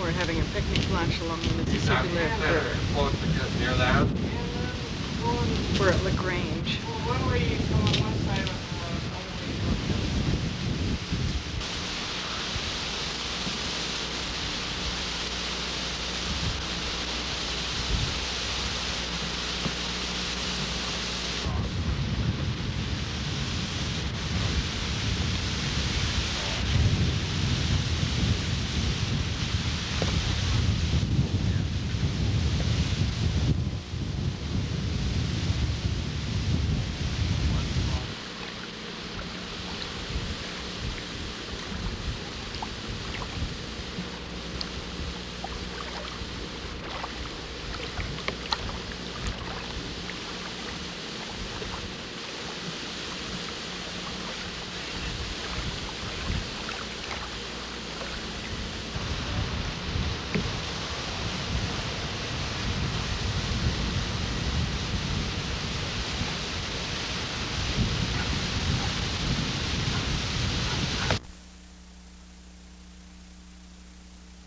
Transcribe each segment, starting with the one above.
We're having a picnic lunch along the Mississippi River. Close to just near that. We're at LaGrange.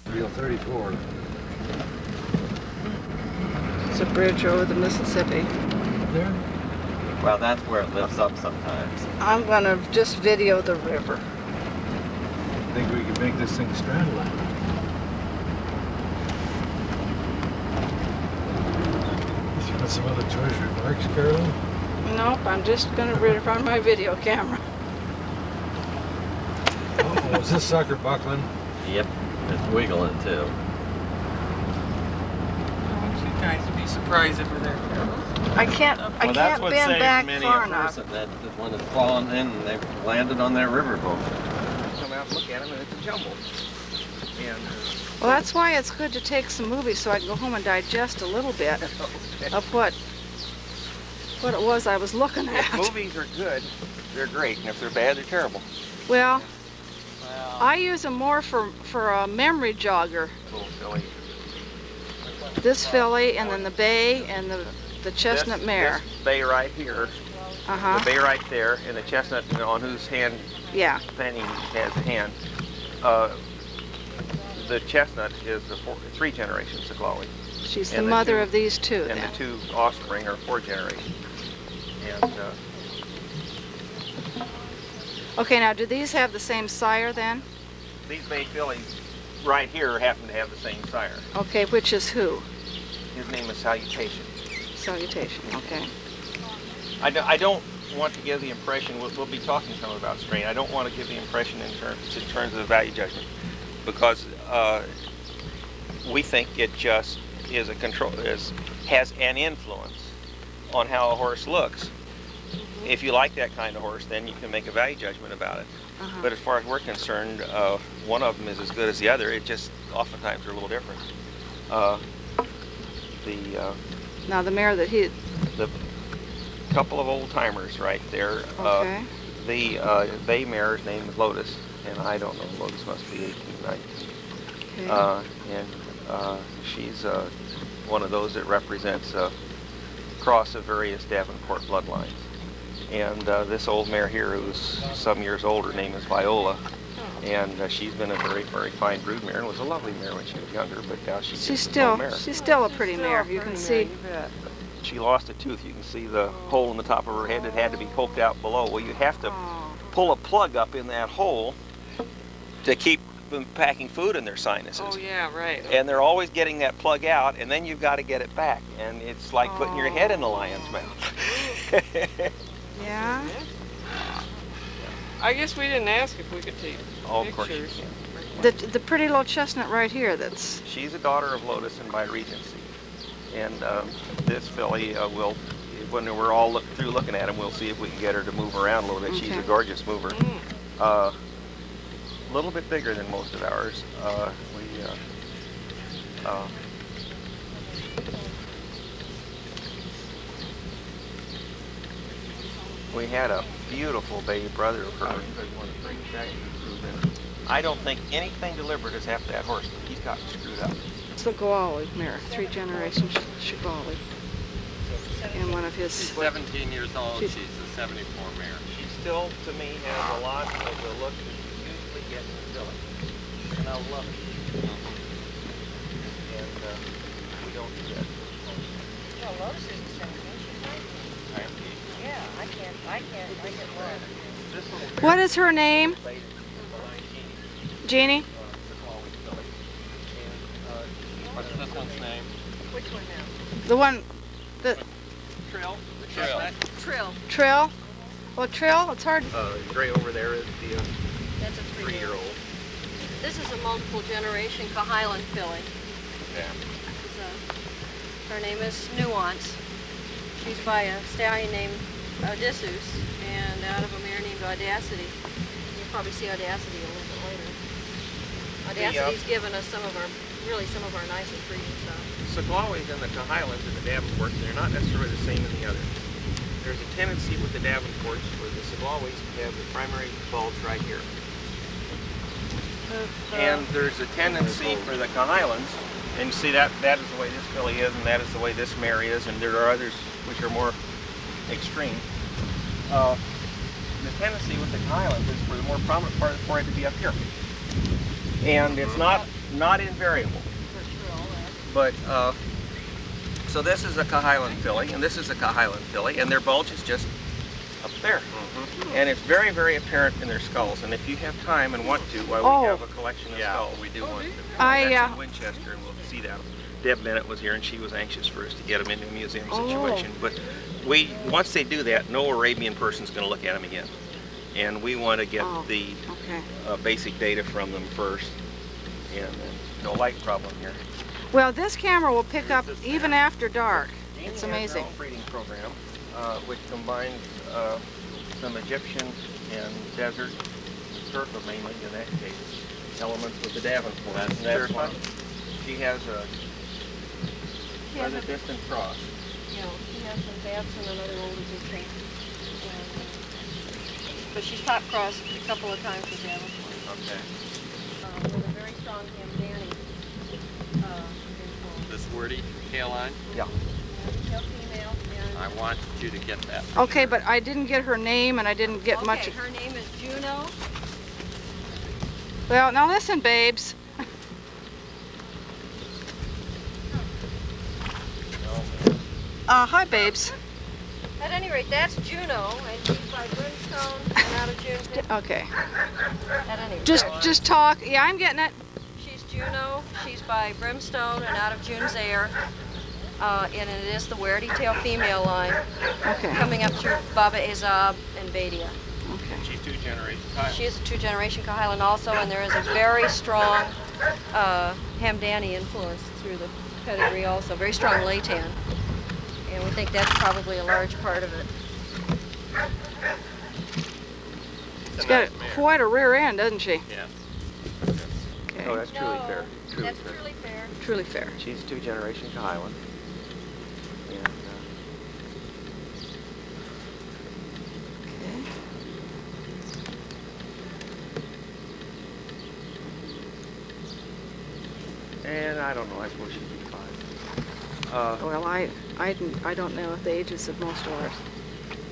Real 34. It's a bridge over the Mississippi. There? Well, that's where it lifts up sometimes. I'm gonna just video the river. I think we can make this thing straddle out. You got some other choice remarks, Carolyn? Nope, I'm just gonna read it on my video camera. Oh, is this sucker buckling? Yep, it's wiggling too. I want you guys to be surprised if we're there. I can't That's what bend saved back many far a enough. person that when it's fallen in and they've landed on that riverboat. Come out and look at them and it's a jumble. And Well, that's why it's good to take some movies so I can go home and digest a little bit of what it was I was looking if at. movies are good, they're great, and if they're bad, they're terrible. Well, I use them more for a memory jogger. Little filly. This filly, and then the bay, and the chestnut mare. This bay right here, Uh-huh. the bay right there, and the chestnut on whose hand Yeah. Fanny has the hand. The chestnut is three generations of Chloe. She's the And the mother two- of these two, And then. the two offspring are four generations. And Okay, now do these have the same sire then? these bay fillies right here happen to have the same sire. Okay, which is who? His name is Salutation. Salutation, okay. I don't want to give the impression, we'll be talking some about strain, I don't want to give the impression in terms of the value judgment, because we think it just is has an influence on how a horse looks. If you like that kind of horse, then you can make a value judgment about it. Uh-huh. But as far as we're concerned, one of them is as good as the other. It just oftentimes they're a little different. Now the mare that he... The couple of old timers right there. Okay. The bay mare's name is Lotus, and I don't know. Lotus must be 18, 19. Okay. She's one of those that represents a cross of various Davenport bloodlines. And this old mare here, who's some years older, name is Viola, and she's been a very, very fine brood mare, and was a lovely mare when she was younger. But now she's still mare. she's still a pretty mare. You can see. She lost a tooth. You can see the hole in the top of her head. It had to be poked out below. Well, you have to pull a plug up in that hole to keep them packing food in their sinuses. Oh yeah, right. And they're always getting that plug out, and then you've got to get it back. And it's like putting your head in the lion's mouth. Yeah. I guess we didn't ask if we could take Oh, of course you pictures. can. The pretty little chestnut right here. That's. She's a daughter of Lotus and by Regency. And this filly will, when we're all looking at him, we'll see if we can get her to move around a little bit. She's a Okay. gorgeous mover. A little bit bigger than most of ours. We had a beautiful baby brother of hers. I don't think anything deliberate has happened to that horse. He's gotten screwed up. It's the Gawali mare, 3 generations Shigali. And one of his. She's 17 years old. She's- She's a 74 mare. She still, to me, has a lot of the look that you usually get in a filly. And I love it. we don't do that. Well, Lotus is the same thing. She's 19. Yeah, I get one. This little What is her name? related to Jeannie? What's this one's name? Which one now? The one, the Trill. The Trill. chestnut. Trill. Trill? Well, Trill, it's hard. Gray over there is the That's a 3-year-old. three-year-old. This is a multiple generation Highland filly. Yeah. Her name is Nuance. She's by a stallion named Odysseus and out of a mare named Audacity. You'll probably see Audacity a little bit later. Audacity's given us some of our nicest breeding stuff. Saglaways and the Highlands and the Davenports, they're not necessarily the same in the others. There's a tendency with the Davenports for the Saglaways to have the primary bulge right here. And there's a tendency for the Highlands, and you see that is the way this filly is, and that is the way this mare is, and there are others which are more extreme. The tendency with the Highlands is for the more prominent part of the forehead to be up here. And it's not invariable. But, so this is a Highland filly, and this is a Highland filly, and their bulge is just up there. And it's very, very apparent in their skulls. And if you have time and want to, we have a collection of skulls. We do want to. That's in Winchester, and we'll see that. Deb Bennett was here, and she was anxious for us to get them into a museum situation. But once they do that, no Arabian person's going to look at them again. And we want to get the basic data from them first. And no light problem here. Well, this camera will pick up even after dark. It's amazing. Has their own breeding program, which combines some Egyptian and desert, turfa mainly in that case, elements with the Davenport. That's fun. She has a rather distant cross. Yeah, she has some bats and another old Egyptian. But she's top crossed a couple of times with Davenport. Okay. With a very strong Hamdani. This wordy tail line? Yeah. Tail female. I want you to get that. Okay, but I didn't get her name and I didn't get much. Her name is Juno. Well, now listen, babes. Hi, babes. At any rate, that's Juno, and she's by Brimstone and out of June. Okay. At any rate. Just talk. Yeah, I'm getting it. She's Juno. She's by Brimstone and out of June's Air. And it is the Werety tail female line. Okay. Coming up through Baba Azab and Badia. Okay. She's 2 generations high. She is a 2-generation Highland also, and there is a very strong Hamdani influence through the pedigree also. Very strong Laitan. And we think that's probably a large part of it. She's got quite a rear end, doesn't she? Yes. Okay. Oh, that's truly fair. That's truly fair. Truly fair. She's 2-generation Highland. And, and I don't know, I suppose she'd be 5. Well, I don't know the ages of most of ours.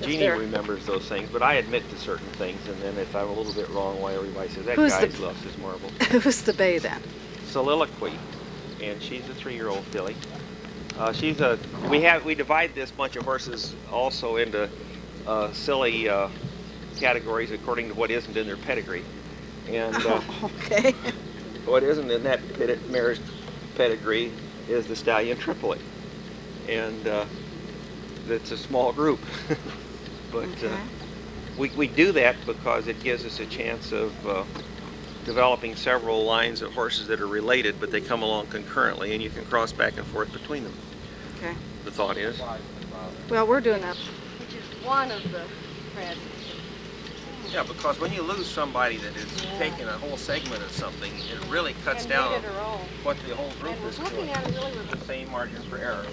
Jeannie remembers those things, but I admit to certain things, and then if I'm a little bit wrong, why everybody says that guy's lost his marbles. Who's the bay then? Soliloquy, and she's a 3-year-old filly. We divide this bunch of horses also into silly categories according to what isn't in their pedigree. And okay. what isn't in that mare's pedigree is the stallion Tripoli, and it's a small group. But we do that because it gives us a chance of developing several lines of horses that are related, but they come along concurrently, and you can cross back and forth between them. Okay. The thought is. Well, we're doing that. Which is one of the tragedies. Yeah, because when you lose somebody that is taking a whole segment of something, it really cuts down what the whole group is doing. The same margin for error.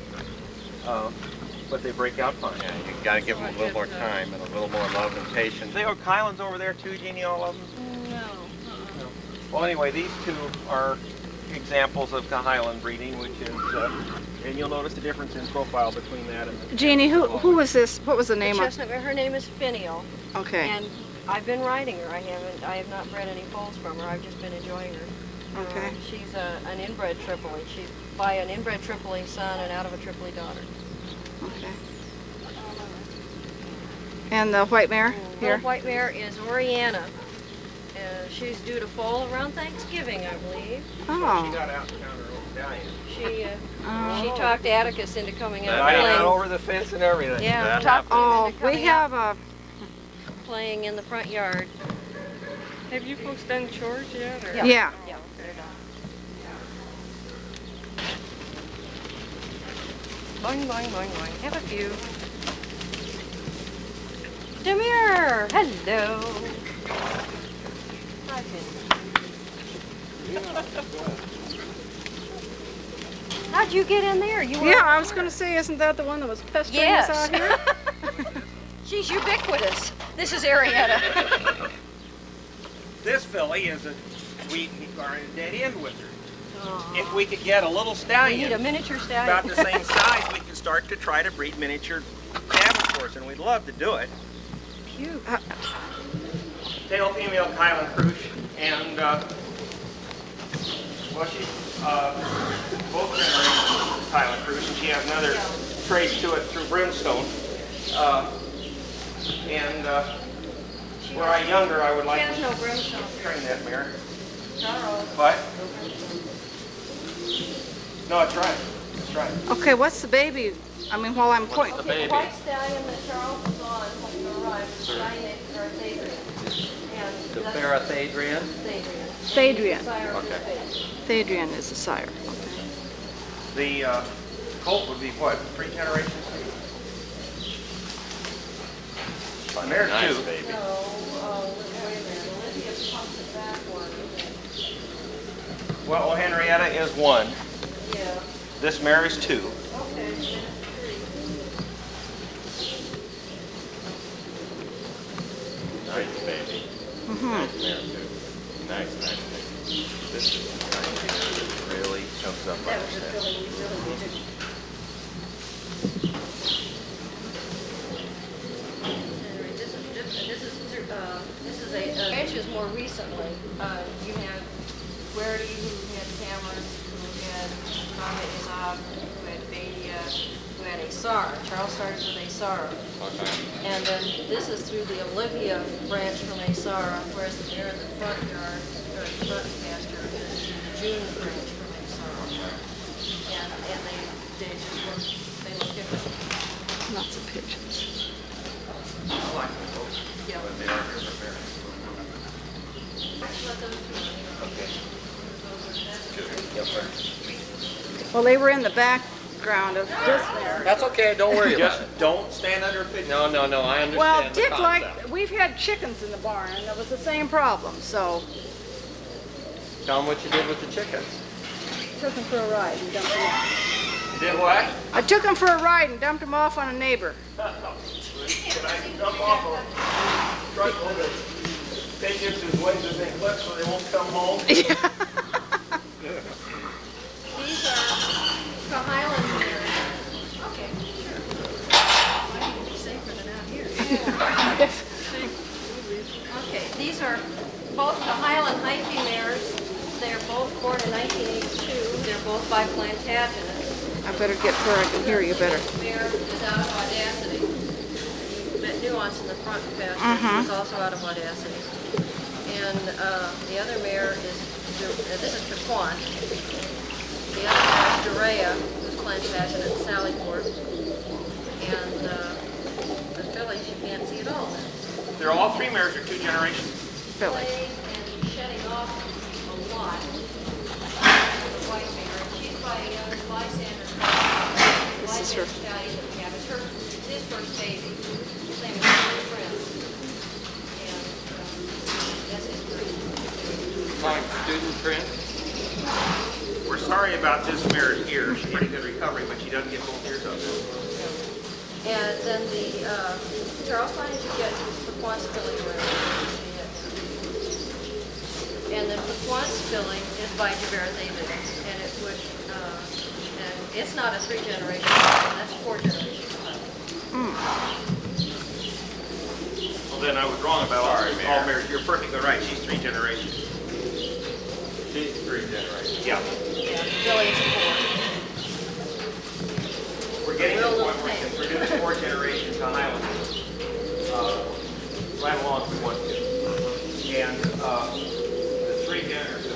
But they break out fine. Yeah, you got to give them a little more time and a little more love and patience. They are Highlands over there too, Jeannie, all of them? No. No. Well, anyway, these two are examples of Highland breeding, which is, and you'll notice the difference in profile between that and the... Jeannie, who was this? What was the name of? Chestnut, her name is Finial. Okay. And I've been riding her. I have not bred any foals from her. I've just been enjoying her. Okay. She's an inbred Tripoli. She's by an inbred Tripoli son and out of a Tripoli daughter. Okay. And the white mare The here? white mare is Oriana. She's due to fall around Thanksgiving, I believe. Oh. She got out and found her own stallion. She talked Atticus into coming out Riding playing. out over the fence and everything. Yeah, That talked him Oh, into we coming have out a, playing in the front yard. Have you folks done chores yet? Or? Yeah. yeah. Yeah, they're done. Boing, boing, boing, boing. Have a few. Demir! Hello! Hi, Penny. How'd you get in there? You were Yeah, I was going to say, isn't that the one that was pestering us Yes. out here? She's ubiquitous. This is Arietta. This filly is a sweet are in a dead end with her. If we could get a little We stallion need a miniature stallion. about the same size, we can start to try to breed miniature calves for us, and we'd love to do it. Cute. Tail female Kylan Crush, and well, she's both generations Kylan Crush, and she has another trace to it through Brimstone. Were I younger, I would like She has no brimstone. to train that mare. Charles. But no, it's right. It's right. Okay, what's the baby? I mean, while I'm pointing. the Okay, baby? the white stallion that Charles was on when you arrived was a stallion named Adrian. And The that's Parathadrian? Adrian. Thadrian. Sire of Okay. this baby. Thadrian is the sire. Okay. The colt would be what? 3 generations? Mare's Nice 2. baby. No, wait a minute. Olivia pumped the back one. Well, Henrietta is 1. Yeah. This mare is 2. Okay, then it's 3. Nice baby. Nice mare too. Nice baby. This is the kind of mare that really comes up That on was the a set. filly we really needed. Anyway, this is a ranches more recently. You had Guerdy, who had Cameron, who had Mama Izab, who had Badia, who had Asar. Charles started with Asara. Okay. And then this is through the Olivia branch from Asara, whereas the mare in the front yard, or the front pasture, is the June branch from Asara. And they just look different. Lots of pigeons. Yeah. But they are different mares. Let those two. Well, they were in the background of this mare. That's okay, don't worry about Just it. don't stand under a pigeon. No, I understand Well, the Dick concept. we've had chickens in the barn, and it was the same problem, so Tell them what you did with the chickens. took them for a ride and dumped them off. Did what? I took them for a ride and dumped them off on a neighbor. Can I jump off a truck with the pigeons whose wings is in clips so they won't come home? These are Highland mares. Okay, sure. Might even be safer than out here. Okay, these are both the Highland Hyphy mares. They're both born in 1982. They're both by Plantagenet. I better get where I can hear you better. This mare is out of Audacity. You met Nuance in the front pasture. She's also out of Audacity. And the other mare is, this is Taquan. The other mare is Durea, who's Plantagenet and Sallyport. And the fillies you can't see at all. They're all 3 mares are 2 generations. Billy. Playing and shedding off a lot. The white mare. She's by Lysander. This is her. Stallion that we have. It's his first baby. His name is Prince. And that's his breed. My student friend. We're sorry about this mare's ear. She's pretty good recovery, but she doesn't get both ears up. And then the Charles Stein you get the Quantz filly where and then the Quantz filly is by Javert David, and it would and it's not a 3 generation, that's 4 generations. Well, then I was wrong about all mares. You're perfectly right. She's 3 generations. She's 3. Yeah. Yeah, Billy is 4. We're getting to Real the little point where thing. we're doing 4 generations of Highlanders. Right along if we want to. And the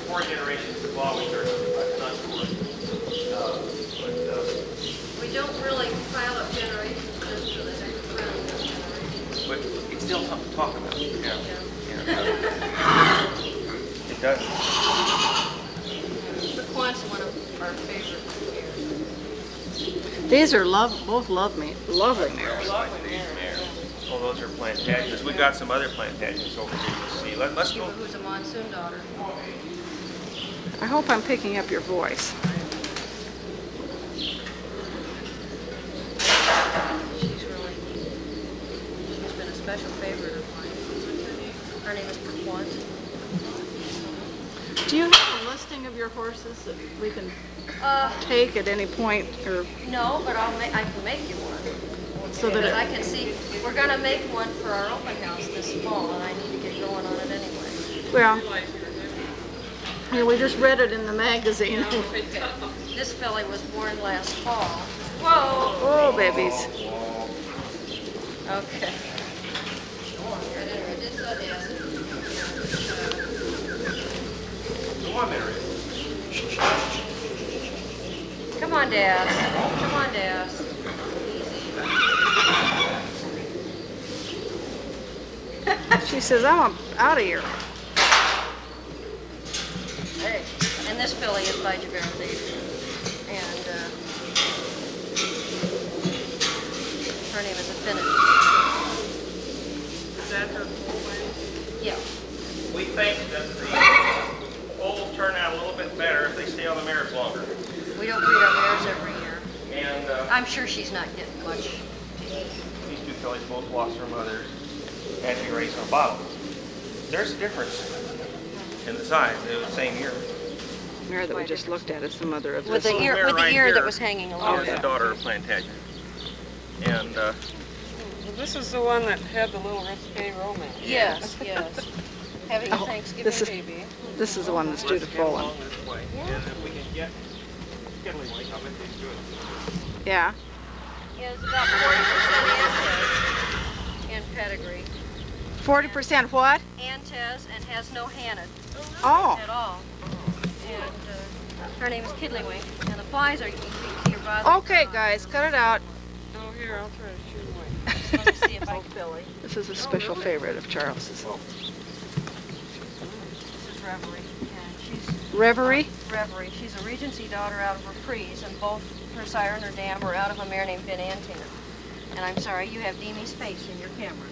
4 generations will always are not short. We don't really pile up generations just for the next round of generations. But it's still something to talk about. Yeah. Yeah. It does. The Quant's one of our favorite mares. These are both lovely mares. Oh, those are plantagenets. We've got some other plantagenets over here to see. Let's go. Who's a monsoon daughter. I hope I'm picking up your voice. She's been a special favorite of mine. Her name is Quant. Do you have a listing of your horses that we can take at any point, or No, but I can make you one. so that Because I it, can see, we're going to make one for our open house this fall, and I need to get going on it anyway. well, yeah, we just read it in the magazine. This filly was born last fall. Whoa! Oh, babies. Okay. It is Come on, Mary. Come on, Dad. Come on, Dad. She says, I'm out of here. Hey. And this filly is by Javera Davis. And her name is Affinity. Is that her full name? Yeah. We think that the foals turn out a little bit better if they stay on the mares longer. We don't breed our mares every year. And I'm sure she's not getting much to eat. these 2 fillies both lost their mothers as we raised on bottom. There's a difference in the size. They were the same year. Mare that we just looked at is the mother of With this. the little ear, mare with the right ear here that was hanging along. is the daughter of Plantagenet. And Well, this is the one that had the little risque romance. Yes, yes. Having a Oh, Thanksgiving this is- baby. This is the one that's due let's to get Folan. along this way. Yeah. And if we can get Skiddly-Wink, I'll bet they do it. Yeah. Is about 40% Antes in pedigree. 40% what? Antes and has no Hannah Oh. at all. And her name is Kiddlywink. And the flies are, you can see her body. Okay, guys, cut it out. Oh, here, I'll try to shoot away. Let me see if I can. Billy. This is a special favorite of Charles's. This is Reverie. And she's Reverie? Reverie. She's a Regency daughter out of Reprise, and both her sire and her dam were out of a mare named Van Antingen. And I'm sorry, you have Deemy's face in your camera.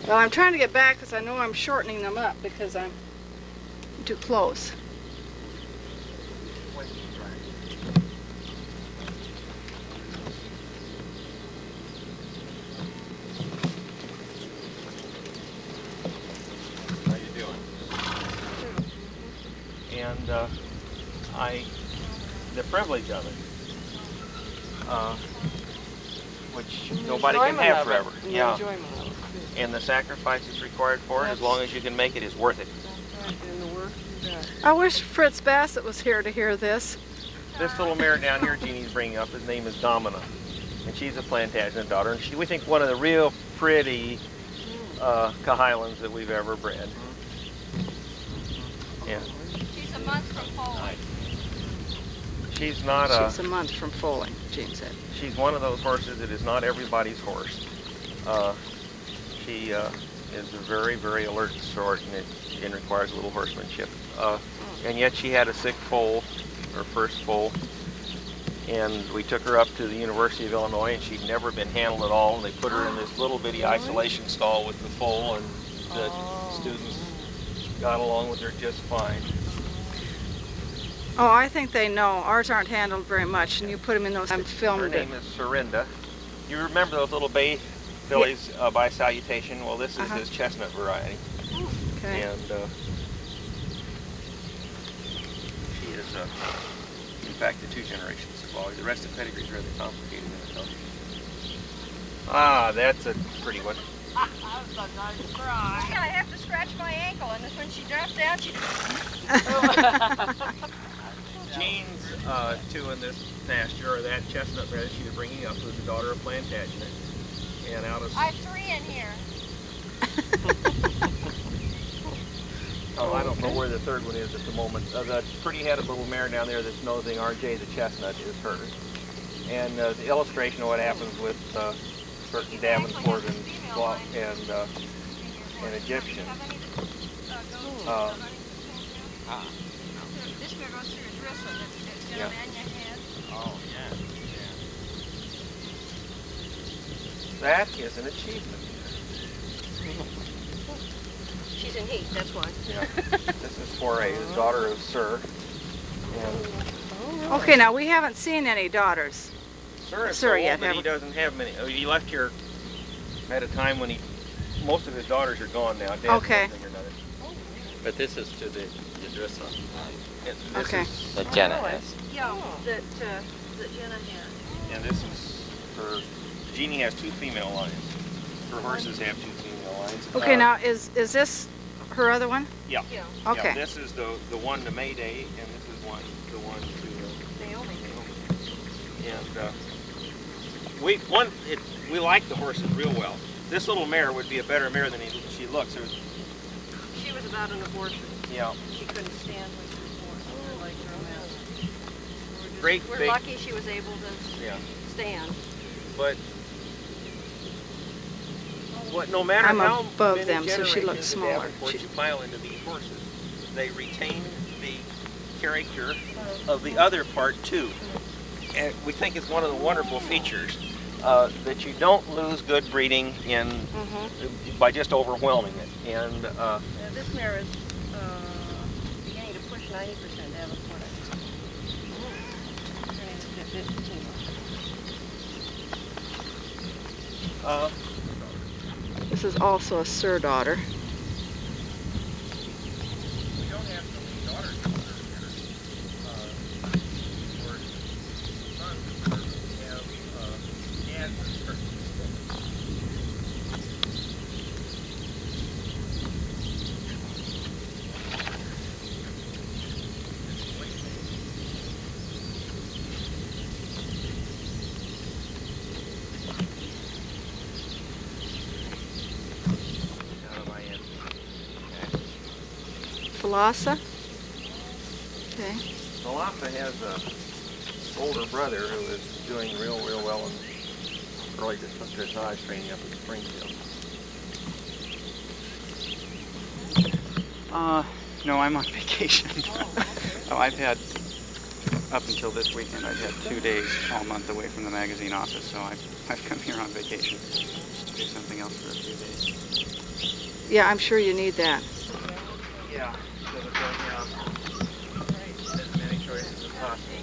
Well, I'm trying to get back because I know I'm shortening them up because I'm too close. How you doing? And the privilege of it, which nobody can have forever. Yeah. Enjoyment of it. And the sacrifices required for it, as long as you can make it, is worth it. That's right, and the work you got. I wish Fritz Bassett was here to hear this. This little mare down here Jeannie's bringing up, his name is Domina. And she's a Plantagenet daughter, and we think one of the real pretty Cahighlands that we've ever bred. Yeah. She's a month from foaling. She's not She's a month from foaling, Jean said. she's one of those horses that is not everybody's horse. She is a very, very alert sort, and requires a little horsemanship. And yet she had a sick foal, her first foal, and we took her up to the University of Illinois, and she'd never been handled at all. And they put her in this little bitty isolation stall with the foal, and the students got along with her just fine. Oh, I think they know. Ours aren't handled very much, and you put them in those. I'm Her filmed it. name is Serinda. You remember those little bay fillies by Salutation? Well, this is his chestnut variety. Okay. And she is, in fact, the 2 generations of Wally. The rest of the pedigree is rather complicated in itself. Ah, that's a pretty one. That's a nice cry. I have to scratch my ankle, and when she drops down, she just Jean's two in this pasture are that chestnut mare that she was bringing up, who's the daughter of Plantagenet. And out of... I have 3 in here. Oh, I don't know where the third one is at the moment. The pretty-headed little mare down there that's nosing RJ, the chestnut, is hers. And the illustration of what happens with certain Davenport and Egyptian. This mare goes through a dristle that's got a mania head. Oh, yeah. That is an achievement. She's in heat, that's why. Yeah. This is Foray, the daughter of Sir. And Okay, now we haven't seen any daughters. Sir is Sir so old yet, that he haven't- doesn't have many. He left here at a time when most of his daughters are gone now. Dad's Okay. one thing or another. But this is to the Idrissa. This Okay. is, That Jenna has. Yeah, that Jenna had. and this is her. Jeannie has 2 female lines. Her horses have 2 female lines. Okay, now is this her other one? Yeah. Yeah, Okay. Yeah, this is the one to Mayday, and this is the one to Naomi. And we like the horses real well. This little mare would be a better mare than she looks. She was about an abortion. Yeah. She couldn't stand when she was born, so her legs were a mess. We're Big- lucky she was able to Yeah. stand. But no matter I'm how above many them, so she looks generations of smaller. Davenports you pile into these horses, they retain the character of the other part too. And we think it's one of the wonderful features that you don't lose good breeding by just overwhelming it. And This mare is beginning to push 90% Davenport. Her name is Fatima. This is also a Sir daughter. we don't have so many daughters in Sir here. Or sons in Sir. We have dads in Sir. Thalassa. Okay. Thalassa has an older brother who is doing real well in early dressage training up in Springfield. No, I'm on vacation. Oh, I've had, up until this weekend, I've had 2 days all month away from the magazine office, so I've come here on vacation to do something else for a few days. Yeah, I'm sure you need that. Yeah, so we're going as many choices as possible.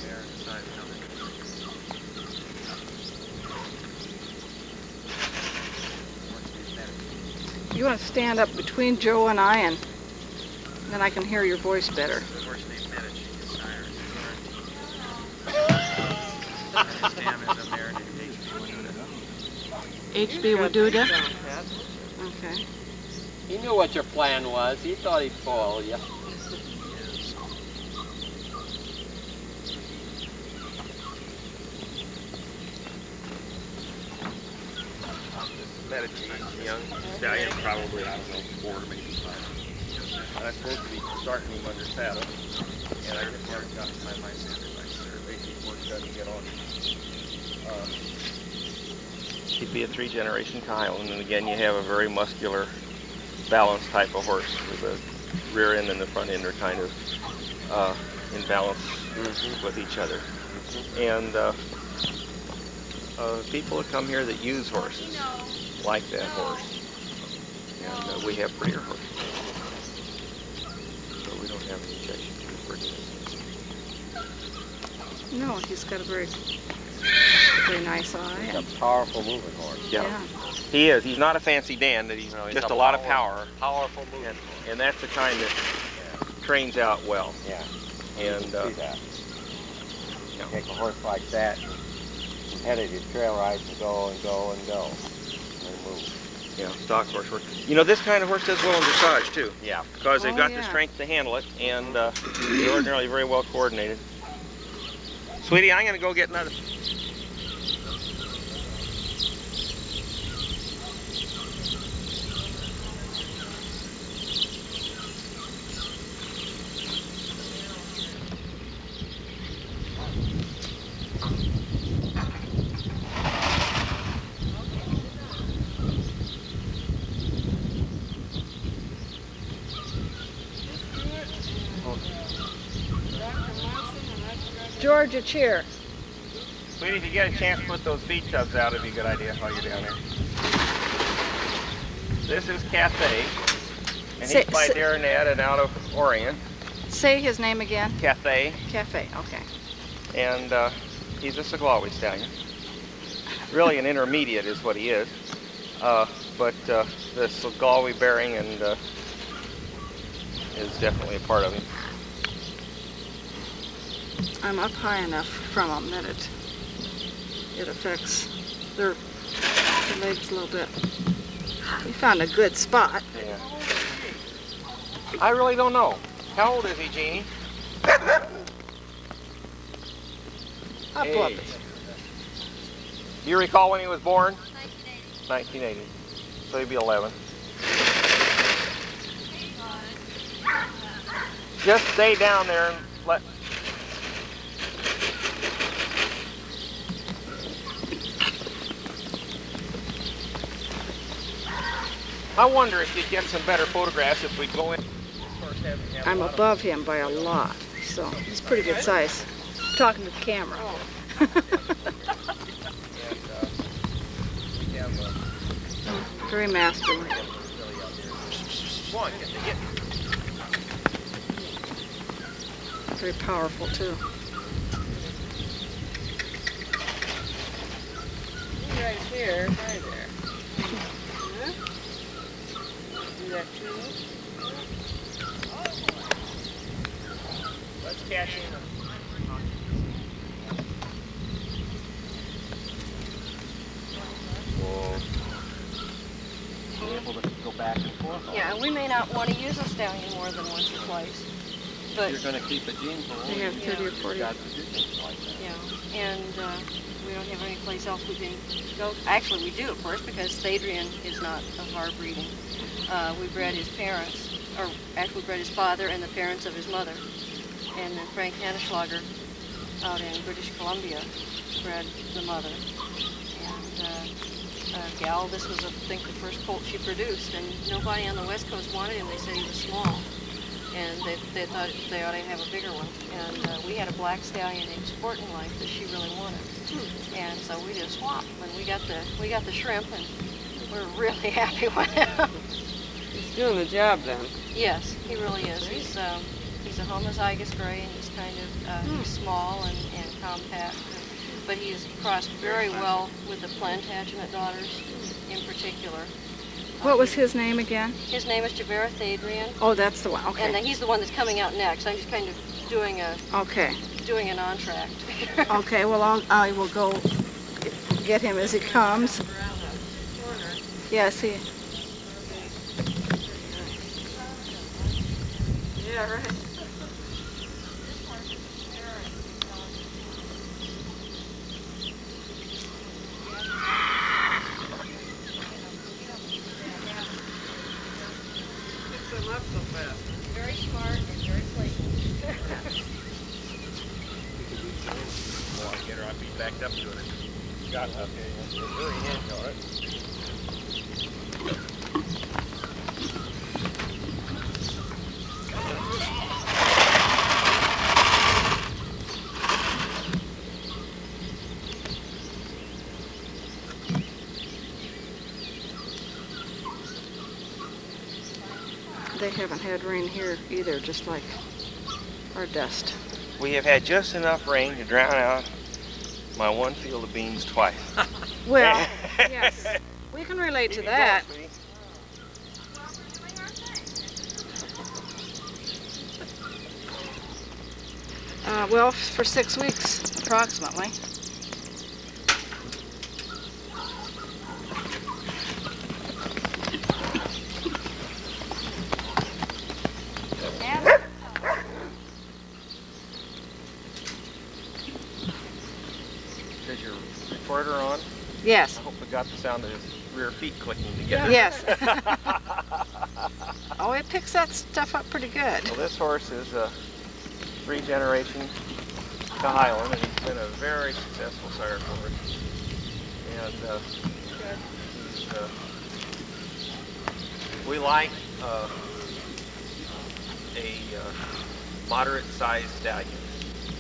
There, decide how You want to stand up between Joe and I, and then I can hear your voice better. the horse named Medici, his sire. His dam is up there named HB Waduda? Okay. He knew what your plan was. He thought he'd follow you. Medici, young stallion, probably, I don't know, 4 or maybe 5. And I'm supposed to be starting him under saddle. And I just haven't gotten my paperwork done to get on. He'd be a 3-generation Highland, and again, you have a very muscular, balanced type of horse with the rear end and the front end are kind of in balance with each other. And people that come here that use horses like that horse, and we have prettier horses, so we don't have any objection to the prettiness. No, he's got a very nice eye. He's a powerful moving horse. Yeah. He is. He's not a fancy Dan. He's just a lot of power. Powerful moving horse. And that's the kind that trains out well. Yeah. And See that. Take a horse like that, head of your trail ride and go and go and go. And move. you know, stock horse work. You know, this kind of horse does well in dressage too. Yeah. Because they've got the yeah. strength to handle it, and they're ordinarily very well coordinated. Sweetie, I'm going to go get another. George, a cheer. Sweetie, if you get a chance to put those feed tubs out, it'd be a good idea while you're down there. This is Cathay, and he's by Darnett and out of Orion. Say his name again. Cathay, Cafe, okay. and he's a Seglawi stallion. Really an intermediate is what he is, but the Seglawi bearing and is definitely a part of him. I'm up high enough from them that it affects their legs a little bit. We found a good spot. Yeah. I really don't know. How old is he, Jeannie? Up, Hey. up. Do you recall when he was born? 1980. 1980. So he'd be 11. Just stay down there and let... I wonder if you'd get some better photographs if we go in. I'm above him by a lot, so he's pretty good size. I'm talking to the camera. Very masculine. Very powerful too. Right here, right there. Huh? Do that too. Let's cash in. Whoa. Be able to go back and forth. Yeah, and we may not want to use a stallion more than once or twice. But You're going to keep a gene pool. They have 30 or 40. Got to do things like that. yeah, and we don't have any place else we can go. Actually, we do, of course, because Thadrian is not of our breeding. We bred his parents, or actually we bred his father and the parents of his mother. And then Frank Hanneschlager out in British Columbia bred the mother. And Gal, this was, I think, the first colt she produced, and nobody on the West Coast wanted him. They said he was small, and they thought they ought to have a bigger one. And we had a black stallion named Sporting Life that she really wanted, and so we just swapped. And we got the shrimp, and we're really happy with him. He's doing the job then. Yes, he really is. He's a homozygous gray, and he's kind of he's small and compact. But he's crossed very well with the Plantagenet daughters in particular. What was his name again? His name is Javera Thadrian, Oh, that's the one. Okay. and he's the one that's coming out next. I'm just kind of doing an entr'acte. Okay. Well, I will go get him as he comes. Yes, he. Yeah, right. Picks them up so fast. Very smart and very playful. Well, I'll get her. I'll be backed up to it. Got it. Okay. Very hand on it. They haven't had rain here either, just like our dust. We have had just enough rain to drown out my one field of beans twice. Well, yes, we can relate to that. Well, for 6 weeks, approximately. Yes. I hope we got the sound of his rear feet clicking together. Yes. Oh, it picks that stuff up pretty good. Well, this horse is a 3-generation to Highland, and he's been a very successful sire for us. And we like a moderate-sized stallion.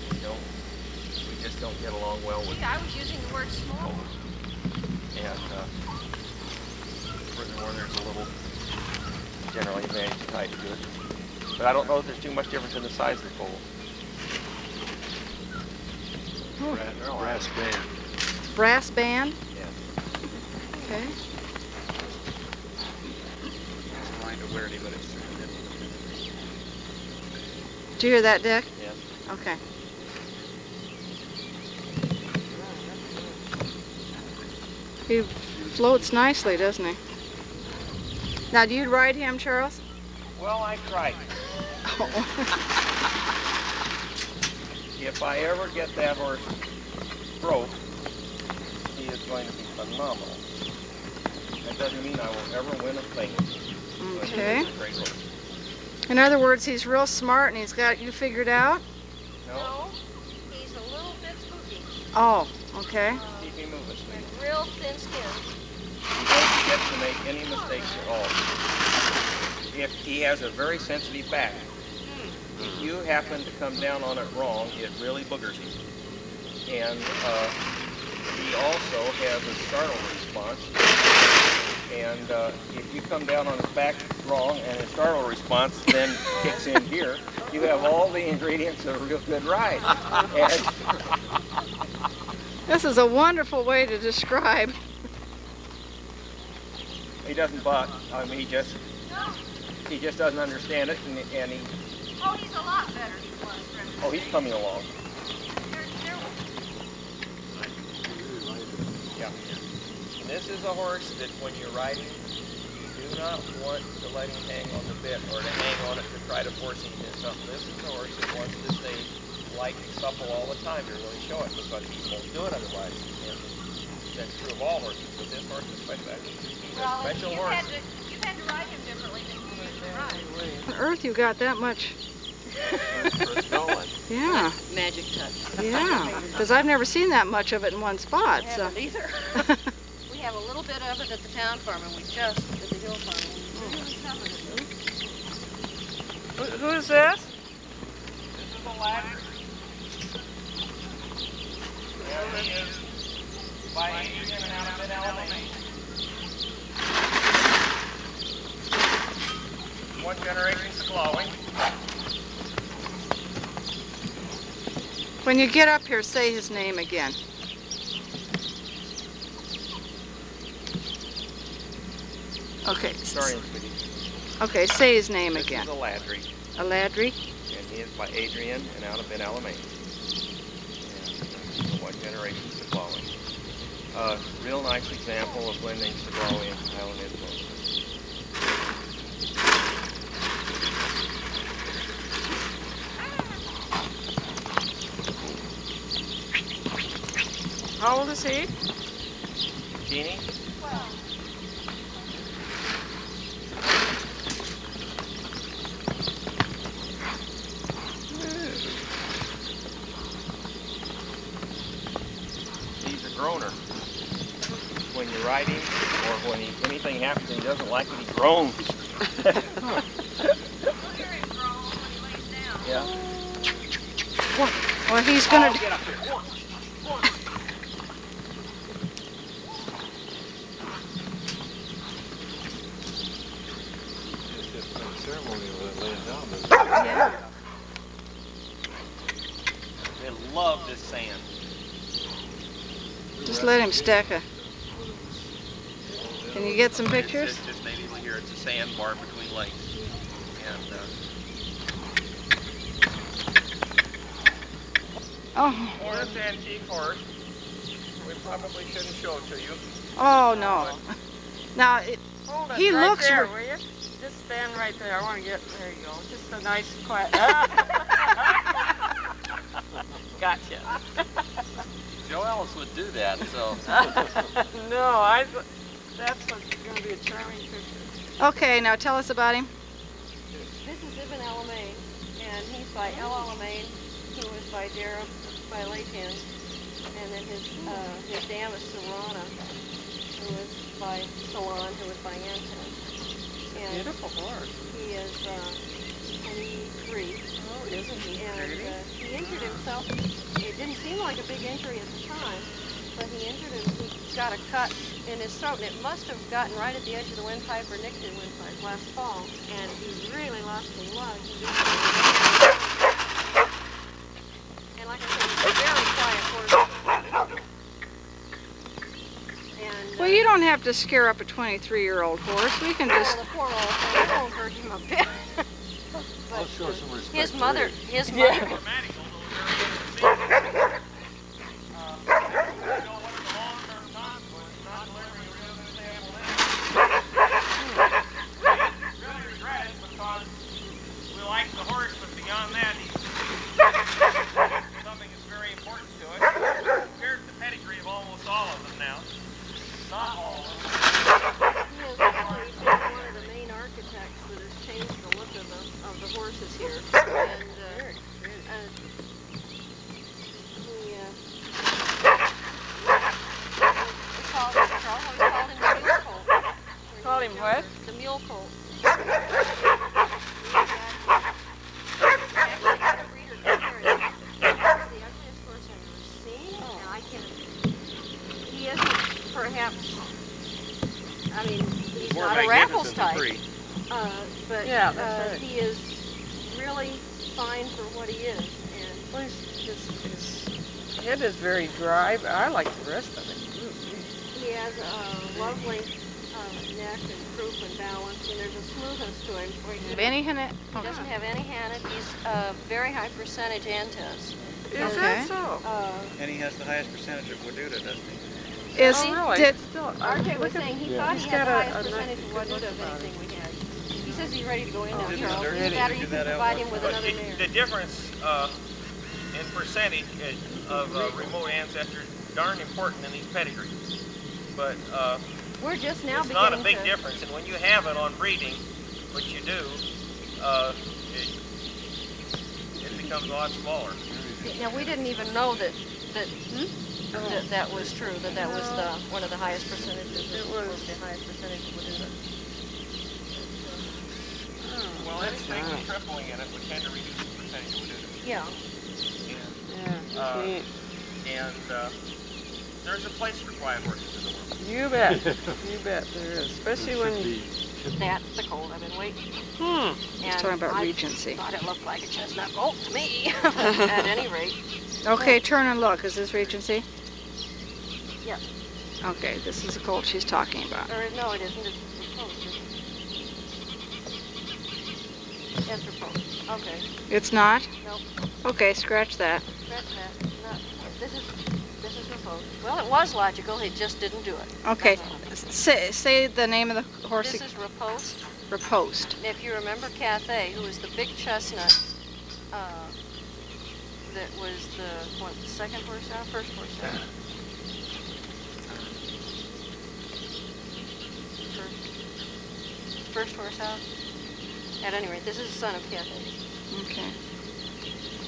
We just don't get along well with. I was using the word small. And furthermore, there's a little generally advantage tied to it. But I don't know if there's too much difference in the size of the foal. Brass band. Brass band? Yes. Okay. It's kind of weirdy, but it's Did you hear that, Dick? Yes. Okay. He floats nicely, doesn't he? Now, do you ride him, Charles? Well, I tried. If I ever get that horse broke, he is going to be phenomenal. That doesn't mean I will ever win a thing. Okay. But he's a great horse. In other words, he's real smart and he's got you figured out? No, he's a little bit spooky. Oh, okay. Keep him moving, sweetie. Real thin skin. He doesn't get to make any mistakes at all. If he has a very sensitive back, if you happen to come down on it wrong, it really boogers him. And he also has a startle response. And if you come down on his back wrong and his startle response then kicks in here, you have all the ingredients of a real good ride. And This is a wonderful way to describe. he doesn't buck. I mean, he just doesn't understand it, and he. Oh, he's a lot better than he was. Oh, he's coming along. Yeah. And this is a horse that when you're riding, you do not want to let him hang on the bit or to hang on it to try to force him into something. This is a horse that wants to stay light and supple all the time to really show it, because he won't do it otherwise. And that's true of all horses, but this horse is special. He's a special horse. You had to ride him differently than you usually ride. On earth you got that much? Yeah. Magic touch. Yeah. Because I've never seen that much of it in one spot. I So. haven't either. We have a little bit of it at the town farm, and we just at the hill farm. Who is this? This is a ladder. There he is. By Adrian and out of Alabama. 1 generation squalling. When you get up here, say his name again. Okay. Sorry, sweetie. Okay, say his name again. This is a Ladry, A Ladry? and he is by Adrian and out of Alabama. And 1 generation squalling. Real nice example of blending Sagrali and Highland influences. How old is he? Jeannie? He's a groaner. When you ride him, or when anything happens and he doesn't like it, he groans. Yeah. Well, he's gonna. Get up here. One. Just a ceremony with it laying down. Yeah. They love this sand. Just let him stack a. Can you get some pictures? It's just maybe here. It's a sandbar between lakes, and Oh. this antique horse. We probably shouldn't show it to you. Oh no. Now Hold it He right looks there, re- will you? Just stand right there. I want to get, there you go. Just a nice quiet. Gotcha. Joe Ellis would do that, so. no, that's going to be a charming picture. Okay, now tell us about him. This is Ibn Alamein, and he's by El Alamein, who was by Leighton, and then his dam is Serrana, who was by Salon, who was by Anton. And Beautiful horse. he is 23. Oh, isn't he And pretty? he injured himself. It didn't seem like a big injury at the time, but he got a cut in his throat, and it must have gotten right at the edge of the windpipe or nicked the windpipe last fall, and he really lost his lug. And like I said, he's a very quiet horse. And, Well, you don't have to scare up a 23-year-old horse. We can just... the poor old thing, it won't hurt him a bit. I'll show some respect. His mother, like the horse, but beyond that, something is very important to it. Here's the pedigree of almost all of them now. Not all of them. He is actually one of the main architects that has changed the look of the horses here. And Charles called him the mule colt. Called him what? The mule colt. Perhaps, I mean, he's More not a Raffles magnificent than type, Free. but Yeah, that's right. he is really fine for what he is. And Well, his head is very dry, but I like the rest of it. he has a lovely neck and croup and balance, and there's a smoothness to him. Any in it? He doesn't have any hannet. He's a very high percentage Antes. Is Okay. that so? And he has the highest percentage of Waduda, doesn't he? Is, Really? did, Still, RJ was saying he thought he He's had the got highest a percentage nice of good Waduda look of about anything we had. He says he's ready to go in now, he's Charles. ready Either to that or do you that can out provide loud. him with But another mare. the difference in percentage of remote ancestors is darn important in these pedigrees. But We're just now it's not a beginning big to... difference. And when you have it on breeding, which you do, it becomes a lot smaller. Now, we didn't even know that that was true, that was one of the highest percentages. It was. The highest percentage of Waduda. Well, anything with tripling in it would tend to reduce the percentage of Waduda. Yeah. Yeah, And there's a place for quiet horses in the world. you bet. You bet there is. Especially when you... That's the colt I've been waiting. he's talking about Regency. I thought it looked like a chestnut colt to me, at any rate. Okay, turn and look. Is this Regency? Yeah. Okay, this is the colt she's talking about. Or no, it isn't. It's proposed. It's proposed. Okay. It's not? Nope. Okay, scratch that. Scratch that. No. This is proposed. Well, it was logical. He just didn't do it. Okay, That's all. say the name of the horse. This is Riposte. Riposte. And if you remember Cathay, who was the big chestnut, that was the second horse out, first horse out. First horse out. At any rate, this is the son of Cathay. Okay.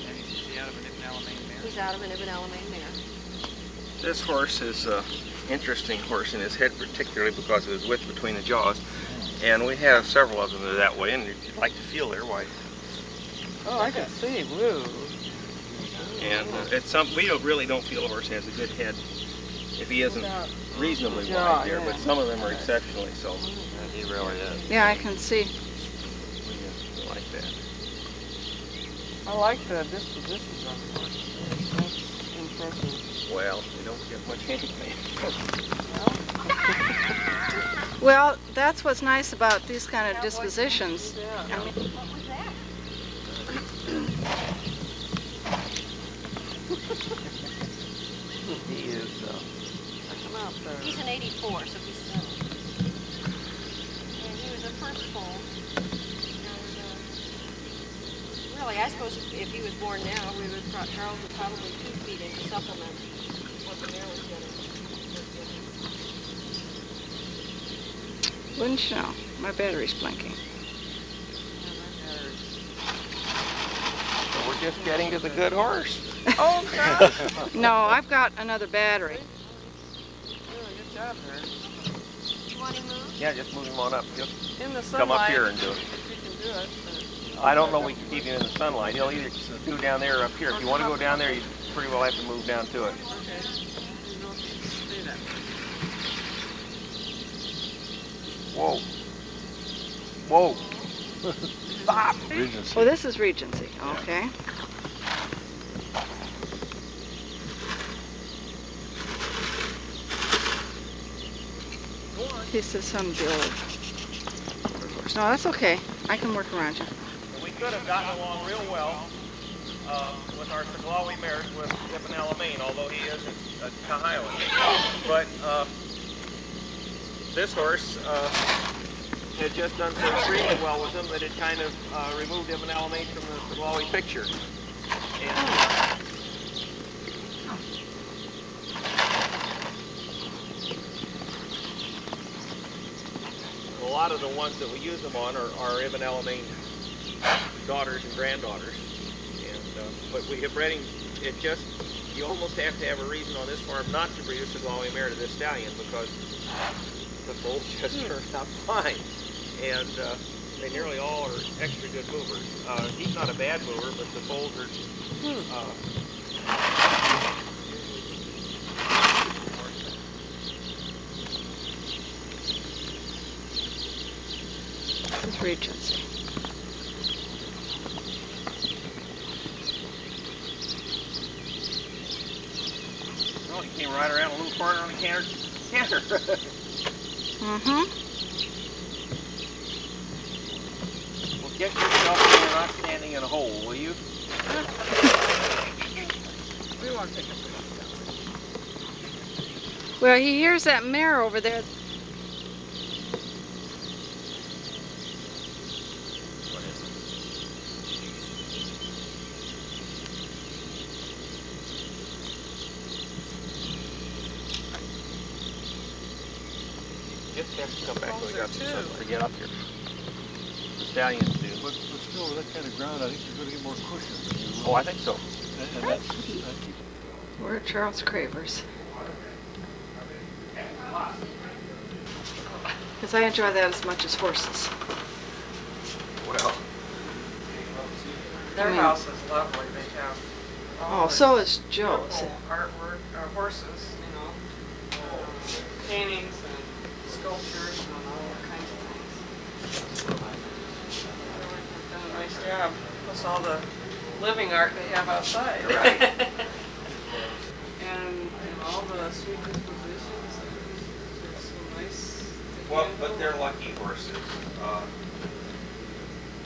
And is he out of an Ibn Alamein mare? He's out of an Ibn Alamein mare. This horse is an interesting horse in his head, particularly because of his width between the jaws. And we have several of them that are that way, and if you'd like to feel their white. Oh, I can see. Woo. And it's we really don't feel a horse has a good head if he isn't Without reasonably jaw, wide there, yeah. but some of them are exceptionally so. He really is. Yeah, I can see. We like that. I like the dispositions on the horse. That's impressive. Well, we don't get much anyway. Well, that's what's nice about these kind of dispositions. Yeah. I mean, What was that? He is, Come out there. He's an 84, so he's 7. And he was a first foal. And, really, I suppose if he was born now, Charles would probably 2 feet in to supplement what the mare was getting. Wouldn't you know? My battery's blinking. So we're just getting to the good horse. Oh, God. No, I've got another battery. Good job there. You want him moved? Yeah, just move him on up. Just In the come sunlight. up here and do it. If you can do it. I don't know we can keep him in the sunlight. He'll either go down there or up here. If you want to go down there, you pretty well have to move down to it. Okay. Do that. Whoa. Whoa. Stop. Regency. Oh, this is Regency. Okay. This is some of the old horse. No, that's okay. I can work around you. We could have gotten along real well with our Saglawi mares with Ibn Alamein, although he isn't a Kahailan. But this horse had just done so extremely well with him that it kind of removed Ibn Alamein from the Saglawi picture. And, a lot of the ones that we use them on are Ibn Alamein daughters and granddaughters. And but we have bred him. It just, you almost have to have a reason on this farm not to breed a Saglawi mare to this stallion because the foals just turned out fine. And they nearly all are extra good movers. He's not a bad mover, but the foals are. This is Regency. Oh, he came right around a little corner on the canter. Mm-hmm. Well, get yourself so you're not standing in a hole, will you? We want to take a picture. Well, he hears that mare over there. What is it? Just have to come back when we got some sun to get up here. The stallions do. But still, with that kind of ground, I think you're going to get more cushion than you will. Oh, I think so. And that's, We're at Charles Craver's. Because I enjoy that as much as horses. Well, Their I mean- house is lovely. They have all Oh, the so is Joe's. beautiful artwork, horses, you know, paintings and sculptures and all kinds of things. They've done a nice job. Plus all the living art they have outside. Right. And all the sweet dispositions. It's so nice. to well, handle. but they're lucky horses.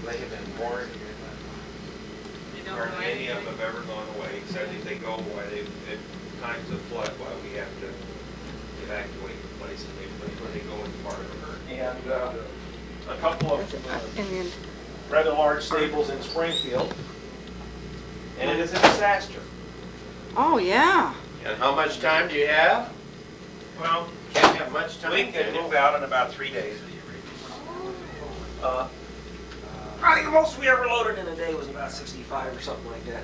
They have been born. You don't Hardly know any of them anything. have ever gone away, except if they go away at times of flood, why we have to evacuate the place and when they go in part of the herd. And a couple of Indian. rather large stables in Springfield, and it is a disaster. Oh, yeah. And how much time do you have? Well, Can't have much time. we can can you? move out in about 3 days. Probably the most we ever loaded in a day was about 65 or something like that.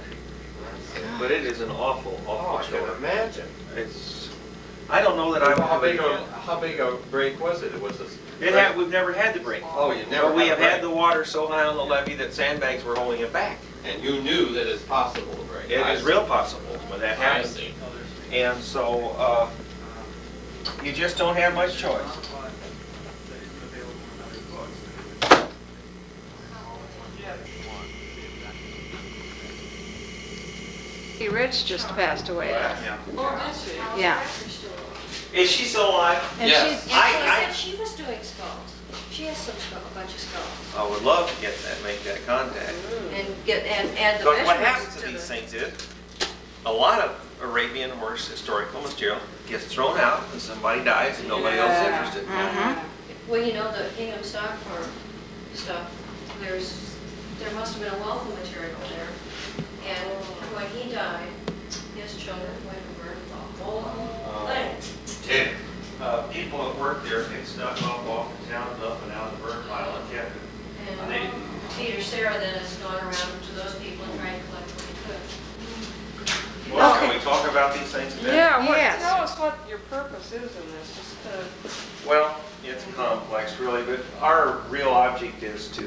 But it is an awful, Oh, awful I chore. can imagine. It's, I don't know that I How would big do it again. how big a break was it? It was a. We've never had the break. Oh, you never. But we had have a had break. the water so high on the levee that sandbags were holding it back. And you knew that it's possible to break. It I is see. real possible when that I happens. see. And so, you just don't have much choice. Rich just passed away. Oh, did she? Yeah. Is she still alive? And Yes. she, And she said she was doing skulls. She has a bunch of skulls. I would love to get that, make that contact. And add the But what measurements happens to to these the. things is, a lot of Arabian horse historical material gets thrown out and somebody dies and nobody else is Yeah. interested. Well, you know, the Hingham stock farm stuff, there must have been a wealth of material there. And when he died, his children went and burned the whole thing. Yeah. people that work there pick stuff up off the town dump and out of the burn pile and kept it. And Peter Sarah then has gone around to those people and tried to collect what he could. Well, can we talk about these things a bit? Yeah, Yes. tell us what your purpose is in this, just Well, it's complex really, but our real object is to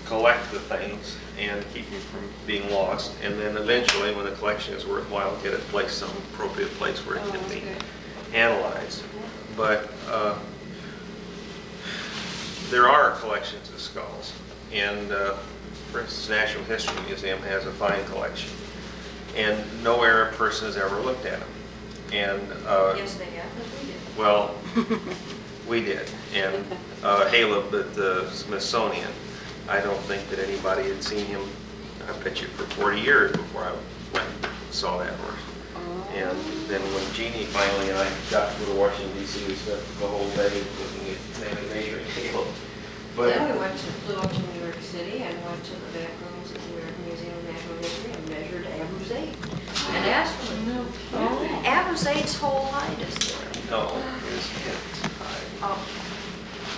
collect the things and keep them from being lost, and then eventually, when the collection is worthwhile, get it placed some appropriate place where it can be analyzed. But there are collections of skulls, and for instance, National History Museum has a fine collection, and no Arab person has ever looked at them. And Yes, they have, but we did. well, we did, and Caleb at the Smithsonian, I don't think that anybody had seen him, I bet you, for 40 years before I went and saw that horse. And then when Jeannie finally and I got to go to Washington, D.C., we spent the whole day looking at and measuring Caleb. But Then we flew up to New York City and went to the back rooms at the American Museum of Natural History and measured Abu Zaid and asked for it. Abu Zaid's whole hide is there. no, his head's high.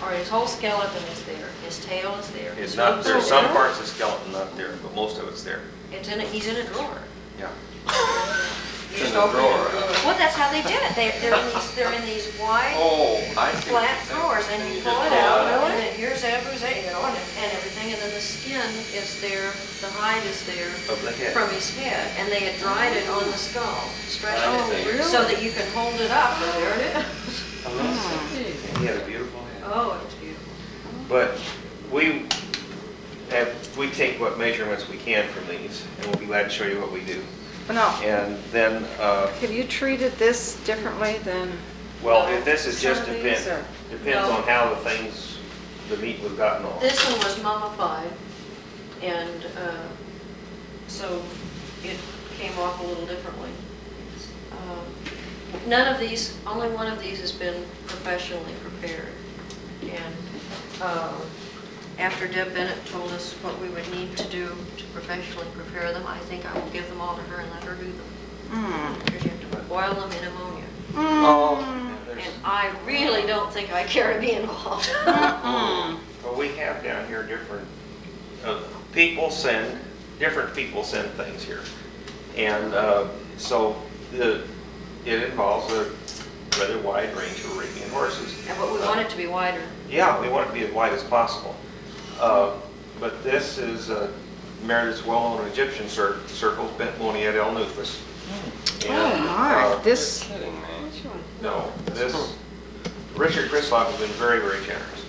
Or his whole skeleton is there. His tail is there. It's not, there's some parts of the skeleton not there, but most of it's there. It's in he's in a drawer. Yeah. You It's in just the open drawer. it. Well, that's how they did it. They're in these wide, Oh, I see. flat drawers, and you pull it out, and then here's Abu Zaid, and everything, and then the skin is there, the hide is there Of the head. from his head, and they had dried it on the skull, stretched Oh, it, really? so that you can hold it up, and there it is. He had a beautiful head. Oh, it's beautiful. But we take what measurements we can from these, and we'll be glad to show you what we do. No. And then, Have you treated this differently than well, if this is just some of these, depends No. on how the meat was gotten off. This one was mummified, and so it came off a little differently. None of these, only one of these has been professionally prepared. And after Deb Bennett told us what we would need to do to professionally prepare them, I think I will give them all to her and let her do them. Because you have to boil them in ammonia. Oh, And I really don't think I care to be involved. well, we have down here different different people send things here, and so it involves a rather wide range of Arabian horses. But we want it to be wider. Yeah, we want it to be as wide as possible. But this is a mare that's well known in Egyptian circles, Bent Moniet El Nufus. Oh my, this, No, this, Richard Krislov has been very, very generous.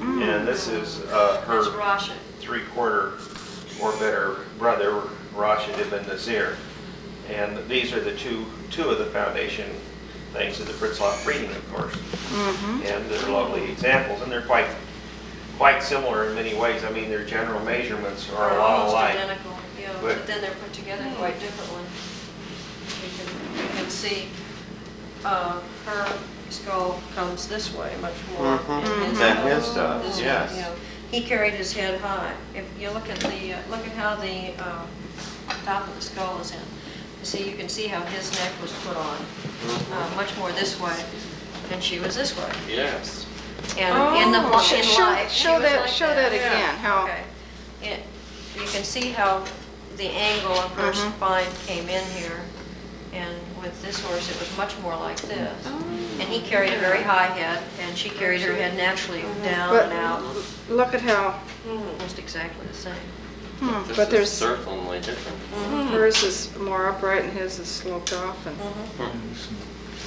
And this is That's her Rasha. 3/4 or better brother, Rashid ibn Nazir. And these are the two of the foundation things of the Pritzloff breeding, of course. And they're lovely examples, and they're quite similar in many ways. I mean, their general measurements are a lot Almost alike. identical, yeah, but then they're put together quite differently. You can see her skull comes this way much more. in Than skull. his does, This way, yes. yeah. He carried his head high. If you look at how the top of the skull is in. You can see how his neck was put on, much more this way than she was this way. Yes. And in the in life, she show was like show that again. How? Okay. You can see how the angle of her spine came in here, and with this horse it was much more like this. And he carried a very high head, and she carried her head naturally down But and out, look at how. almost exactly the same. This But is there's certainly different. hers is more upright and his is sloped off, and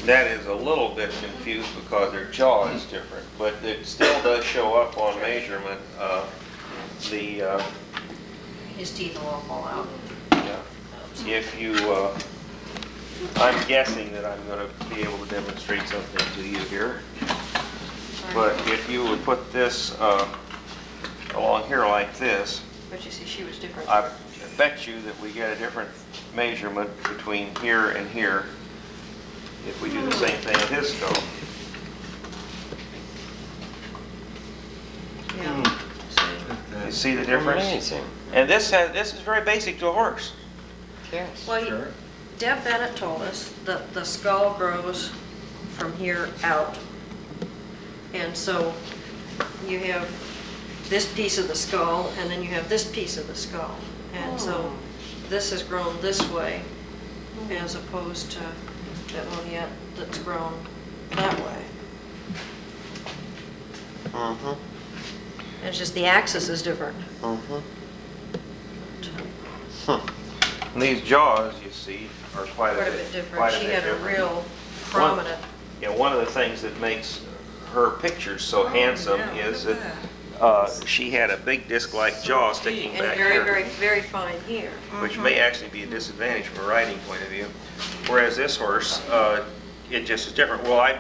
That is a little bit confused because their jaw is different, but it still does show up on measurement. His teeth will all fall out. If you, I'm guessing that I'm going to be able to demonstrate something to you here. But if you would put this along here like this, But you see, she was different. I bet you that we get a different measurement between here and here if we do the same thing with his skull. Yeah. You see the difference? Amazing. And this is very basic to a horse. Yes. Well, Sure. Deb Bennett told us that the skull grows from here out. And so you have this piece of the skull, and then you have this piece of the skull. And so this has grown this way, as opposed to that one yet that's grown that way. Mm-hmm. It's just the axis is different. Mm-hmm. And these jaws, you see, are quite Quite a a bit bit different. She had a different. real prominent. One of the things that makes her pictures so handsome is that she had a big disc-like jaw sticking And back very, here, very, very fine here. which may actually be a disadvantage from a riding point of view. Whereas this horse, it just is different. Well, I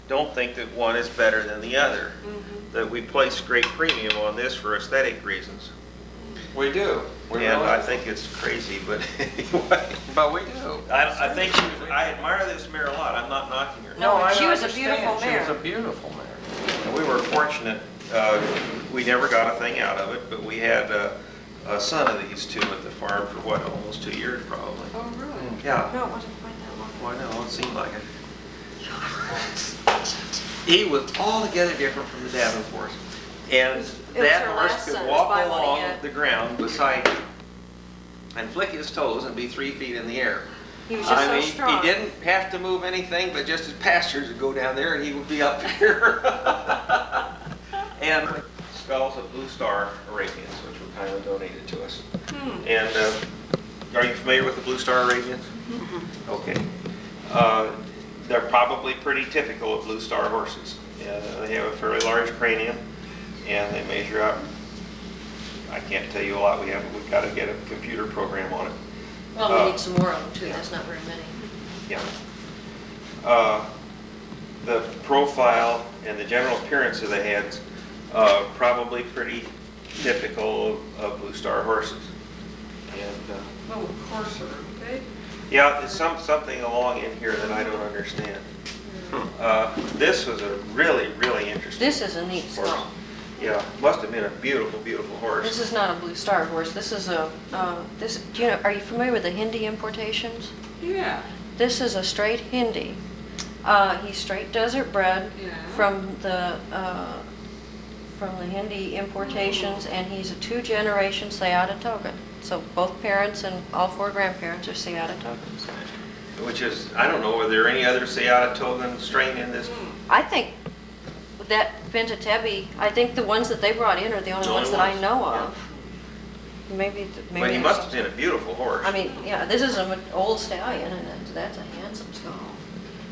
don't think that one is better than the other. That we place great premium on this for aesthetic reasons. We do. We And really I do. think it's crazy, but anyway. But we do. I think I admire this mare a lot. I'm not knocking her. No, I she was a understand. beautiful She was mare. a beautiful mare. And we were fortunate, we never got a thing out of it, but we had a son of these two at the farm for what, almost 2 years probably. Oh, really? Yeah, No, it wasn't quite that long. why no, it seemed like it. He was altogether different from the Davenports. And was that her horse last could son, walk by one along yet. the ground beside you and flick his toes and be 3 feet in the air. He was just I so mean, strong. he didn't have to move anything, but just his pastures would go down there and he would be up here. And skulls of Blue Star Arabians, which were kindly donated to us. And are you familiar with the Blue Star Arabians? Okay. They're probably pretty typical of Blue Star horses. They have a fairly large cranium, and they measure up. I can't tell you a lot. We've got to get a computer program on it. Well, we need some more of them too. There's not very many. Yeah. The profile and the general appearance of the heads probably pretty typical of Blue Star horses. And Oh, of course, are they? yeah, there's something along in here that I don't understand. This was a really, really interesting. This is a neat horse. skull. Yeah, must have been a beautiful, beautiful horse. This is not a Blue Star horse. This is a, do you know, are you familiar with the Hindi importations? Yeah. This is a straight Hindi. He's straight desert bred Yeah. from the Hindi importations, and he's a 2-generation Sayadatogan. So both parents and all 4 grandparents are Sayadатogans. Which is, I don't know, are there any other Sayadatogan strain in this? I think that Vintatebi, I think the ones that they brought in are the only The ones only that I ones, know yeah. of. Maybe. But he must have been a beautiful horse. I mean, yeah, this is an old stallion, and that's a handsome skull.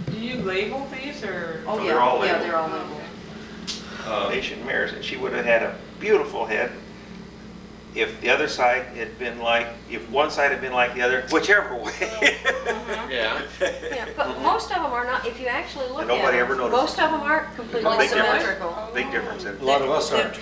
Do you label these or? Oh, Oh, yeah, they're all yeah, labeled. they're all labeled. Asian mares, and she would have had a beautiful head if the other side had been like, if one side had been like the other, whichever way. Yeah. Yeah, but most of them are not, if you actually look And at nobody them, ever noticed most of them aren't completely Big difference. symmetrical. Big difference. A lot of us They're aren't.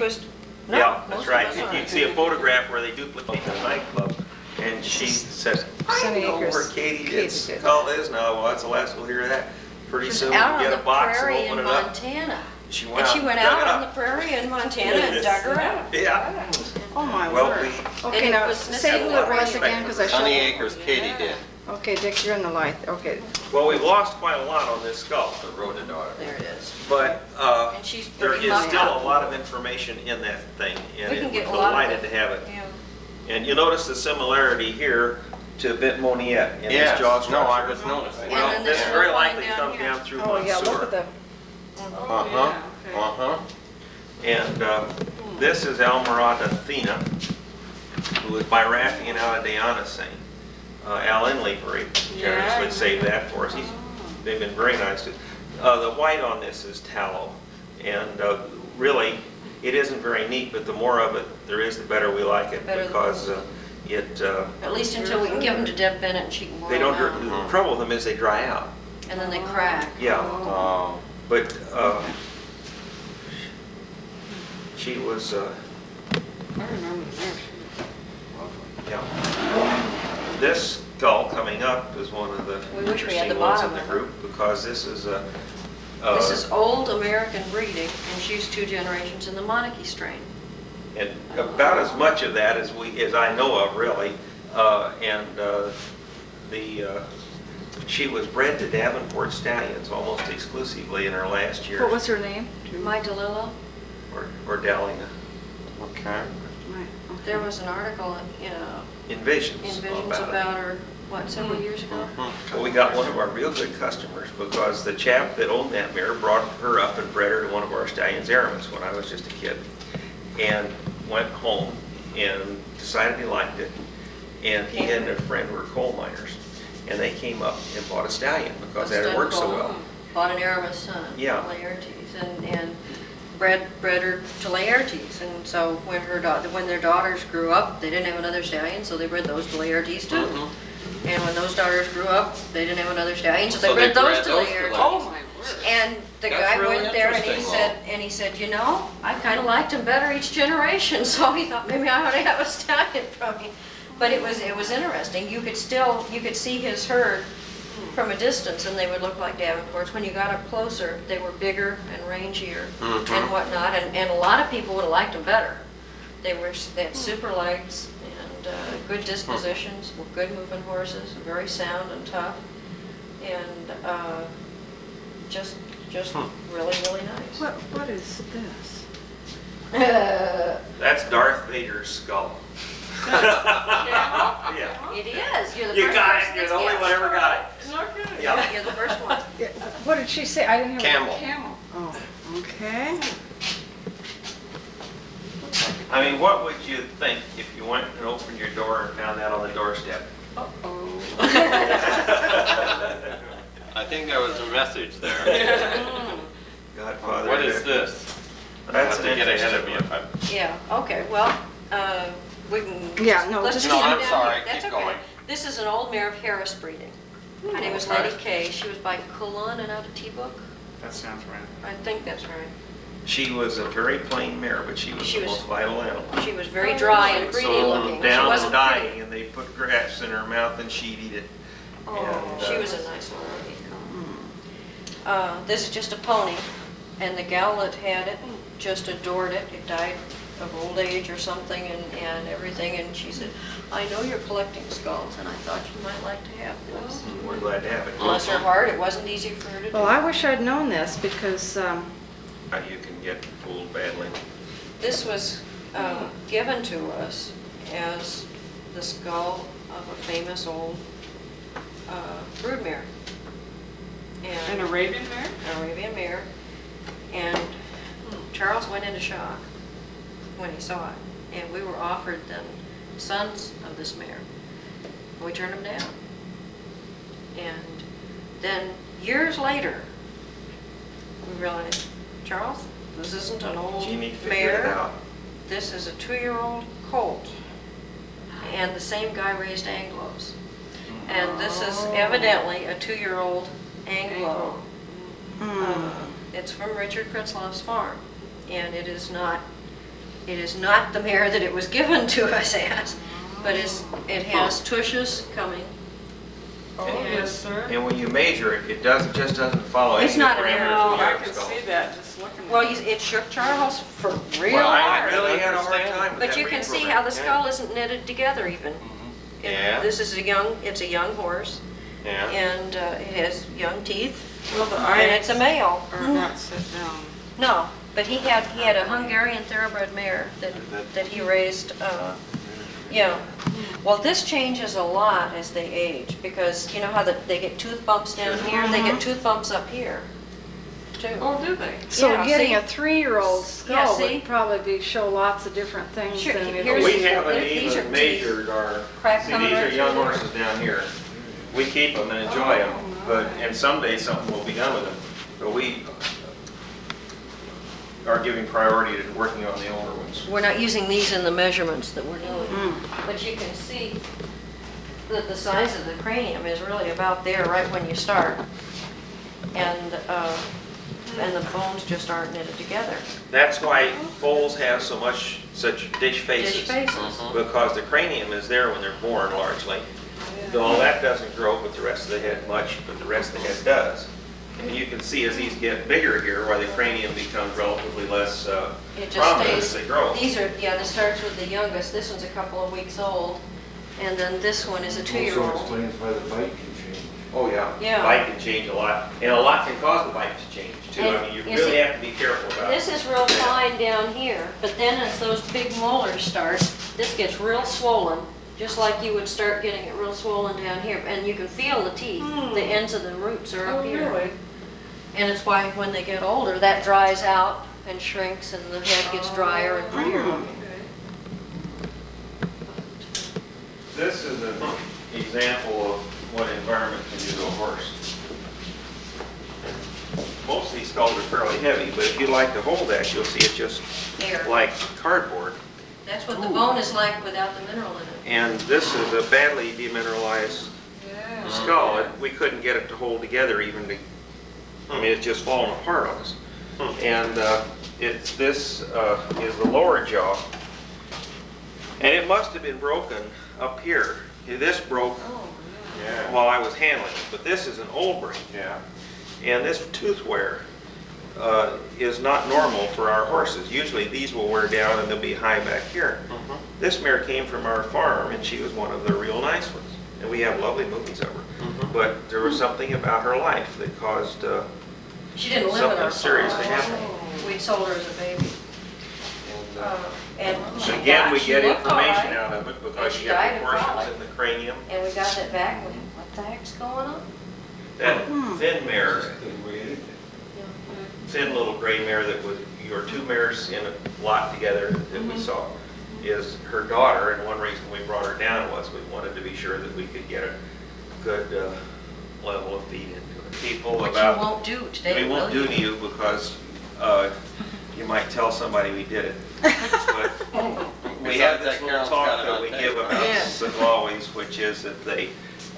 No, Yeah, most that's of right. us You'd aren't. see a photograph where they duplicate the nightclub, and she says, I Sunny know Acres. where Katie Katie is. did. Call is now. Well, that's the last we'll hear of that. Pretty She was soon out we'll on get the a box and prairie open in it up. Montana. She And she went dug out it on the up. prairie in Montana and dug her out. Yeah. Oh, my Well, word. And Okay, it now, was say who it was again, because I Sunny showed. Acres, Katie did. Okay, Dick, you're in the light. Okay. Well, we've lost quite a lot on this skull, The rhododendron. There it is. but And she's there pretty is high still up. a lot of information in that thing, and We can we're get a lot of delighted it. to have it. Yeah. And you notice the similarity here to Bent Moniette in Yes. this jaw structure. No, I was noticing. And Well, then this this very little line likely down comes here. down through Oh, yeah, look Mansour. at the, Oh, yeah, okay. Uh-huh. And this is Almirada Athena, who is Byraphian out of Diana Saint. Al Inley very generously Yeah, saved yeah. that for us. They've been very nice to. The white on this is tallow, and really, it isn't very neat. But the more of it there is, the better we like it, Better the because it. At least until we can give them to Deb Bennett and she can roll They don't. them out. The trouble with them is they dry out. And then they crack. Yeah, Oh. but she was. I remember that. Yeah. This skull coming up is one of the We wish we had interesting the ones in bottom the of it. group, because this is a. This is old American breeding, and she's 2 generations in the Monarchy strain. And about as much of that as I know of, really. And She was bred to Davenport stallions almost exclusively in her last year. What was her name? My DeLillo. Or Dallina. Okay. Right. Okay. There was an article In Visions. in Visions about her, what, several years ago? Well, we got one of our real good customers because the chap that owned that mare brought her up and bred her to one of our stallions, Aramis, when I was just a kid. And went home and decided he liked it. And he and a friend were coal miners. And they came up and bought a stallion because that had worked so well. Bought an Aramis son, Yeah. Laertes, and bred her to Laertes. And so when their daughters grew up, they didn't have another stallion, so they bred those to Laertes too. And when those daughters grew up, they didn't have another stallion, so they bred those to Laertes. Oh my word. And the That's guy really went there and he said, you know, I kind of liked him better each generation, so he thought maybe I ought to have a stallion from him. But it was interesting. You could see his herd from a distance, and they would look like Davenports. When you got up closer, they were bigger and rangier and whatnot, and a lot of people would have liked them better. They had super legs and good dispositions, were good moving horses, very sound and tough, and just really, really nice. What is this? That's Darth Vader's skull. Yeah. It is. You're the You first got person it. You're that's the only guessed. one ever got it. No kidding. Yeah. You're the first one. Yeah, what did she say? I didn't hear. Camel. Camel. Oh, okay. I mean, what would you think if you went and opened your door and found that on the doorstep? Uh-oh. I think there was a message there. Godfather. What is this? That's I have to get ahead of you. Yeah, okay, well, we can... Yeah, no, let's just get No, I'm down sorry, here. That's keep okay. going. This is an old mare of Harris breeding. Her name was Okay. Letty Kay. She was by Cullen and out of T-Book. That sounds right. I think that's right. She was a very plain mare, but she was She the was- most vital animal. She was very dry and greedy So looking. She down and wasn't pretty. dying, and they put grass in her mouth and she'd eat it. And, She was a nice one. This is just a pony, and the gal that had it just adored it. It died of old age or something and everything, and she said, I know you're collecting skulls, and I thought you might like to have this. We're glad to have it. Bless her heart, it wasn't easy for her to do. Well, I wish I'd known this because You can get fooled badly. This was given to us as the skull of a famous old broodmare. An Arabian mare? An Arabian mare. And Charles went into shock when he saw it. And we were offered then sons of this mare. We turned them down. And then years later, we realized, Charles, this isn't an old You need to figure it mare. out. This is a 2-year-old colt. And the same guy raised Anglos. And this is evidently a 2-year-old Anglo. It's from Richard Kritzloff's farm. And it is not the mare that it was given to us as, but it has tushes coming. Oh, yes, sir. And when you measure it, it just doesn't follow It's any of not the a mare. parameters No, of I the can skull. see that just looking at Well, it. it shook Charles for real Well, I hard. really had a hard understand. time with But that you can breed see program. how the skull isn't knitted together even. Yeah. This is it's a young horse, Yeah. and it has young teeth, Well, the and it's a eyes male. are not set down. No, but he had a Hungarian thoroughbred mare that he raised. Yeah. Well, this changes a lot as they age because you know how they get tooth bumps down here, they get tooth bumps up here, too. Oh, do they? so Yeah, getting see? a 3-year-old Yeah, skull see? would probably show lots of different things Sure, than it here's- would. We haven't These are even measured our, Crack see, coming these are right young through there. horses down here. We keep them and enjoy them, and someday something will be done with them. But we are giving priority to working on the older ones. We're not using these in the measurements that we're doing. But you can see that the size of the cranium is really about there right when you start. And the bones just aren't knitted together. That's why foals have such dish faces. Dish faces. Because the cranium is there when they're born largely. All that doesn't grow with the rest of the head much, but the rest of the head does. And you can see as these get bigger here, why the cranium becomes relatively less It just prominent stays. as they grow. This starts with the youngest. This one's a couple of weeks old. And then this one is a Also 2-year-old. explains why the bite can change. Oh, yeah. Yeah. The bite can change a lot, and a lot can cause the bite to change too. I mean, you And you really see, have to be careful about it. This is real fine down here, but then as those big molars start, this gets real swollen, just like you would start getting it real swollen down here. And you can feel the teeth. The ends of the roots are up here. Really? And it's why when they get older, that dries out and shrinks and the head gets drier and prettier looking. This is an example of what environment can do to a horse. Most of these skulls are fairly heavy, but if you like to hold that, you'll see it just There. like cardboard. That's what the bone is like without the mineral in it. And this is a badly demineralized Yeah. skull. We couldn't get it to hold together even to, I mean, it's just falling apart on us. And this is the lower jaw. And it must have been broken up here. This broke Yeah. while I was handling it, but this is an old break. Yeah. And this tooth wear is not normal for our horses. Usually these will wear down and they'll be high back here. This mare came from our farm and she was one of the real nice ones. And we have lovely movies of her. But there was something about her life that caused She didn't live in something our serious to farm. happen. We sold her as a baby. And, And she again, died. we She get looked information all right. out of it because she you get died of proportions colic. in the cranium. And we got that back. And what the heck's going on? That thin mare, Good way to- thin little gray mare that was your two mares in a lot together that we saw, is her daughter. And one reason we brought her down was we wanted to be sure that we could get a good level of feed into it. People Which about you won't do today, we won't will do you? to you because you might tell somebody we did it. But we have this little talk that we give about Saglaways, which is that they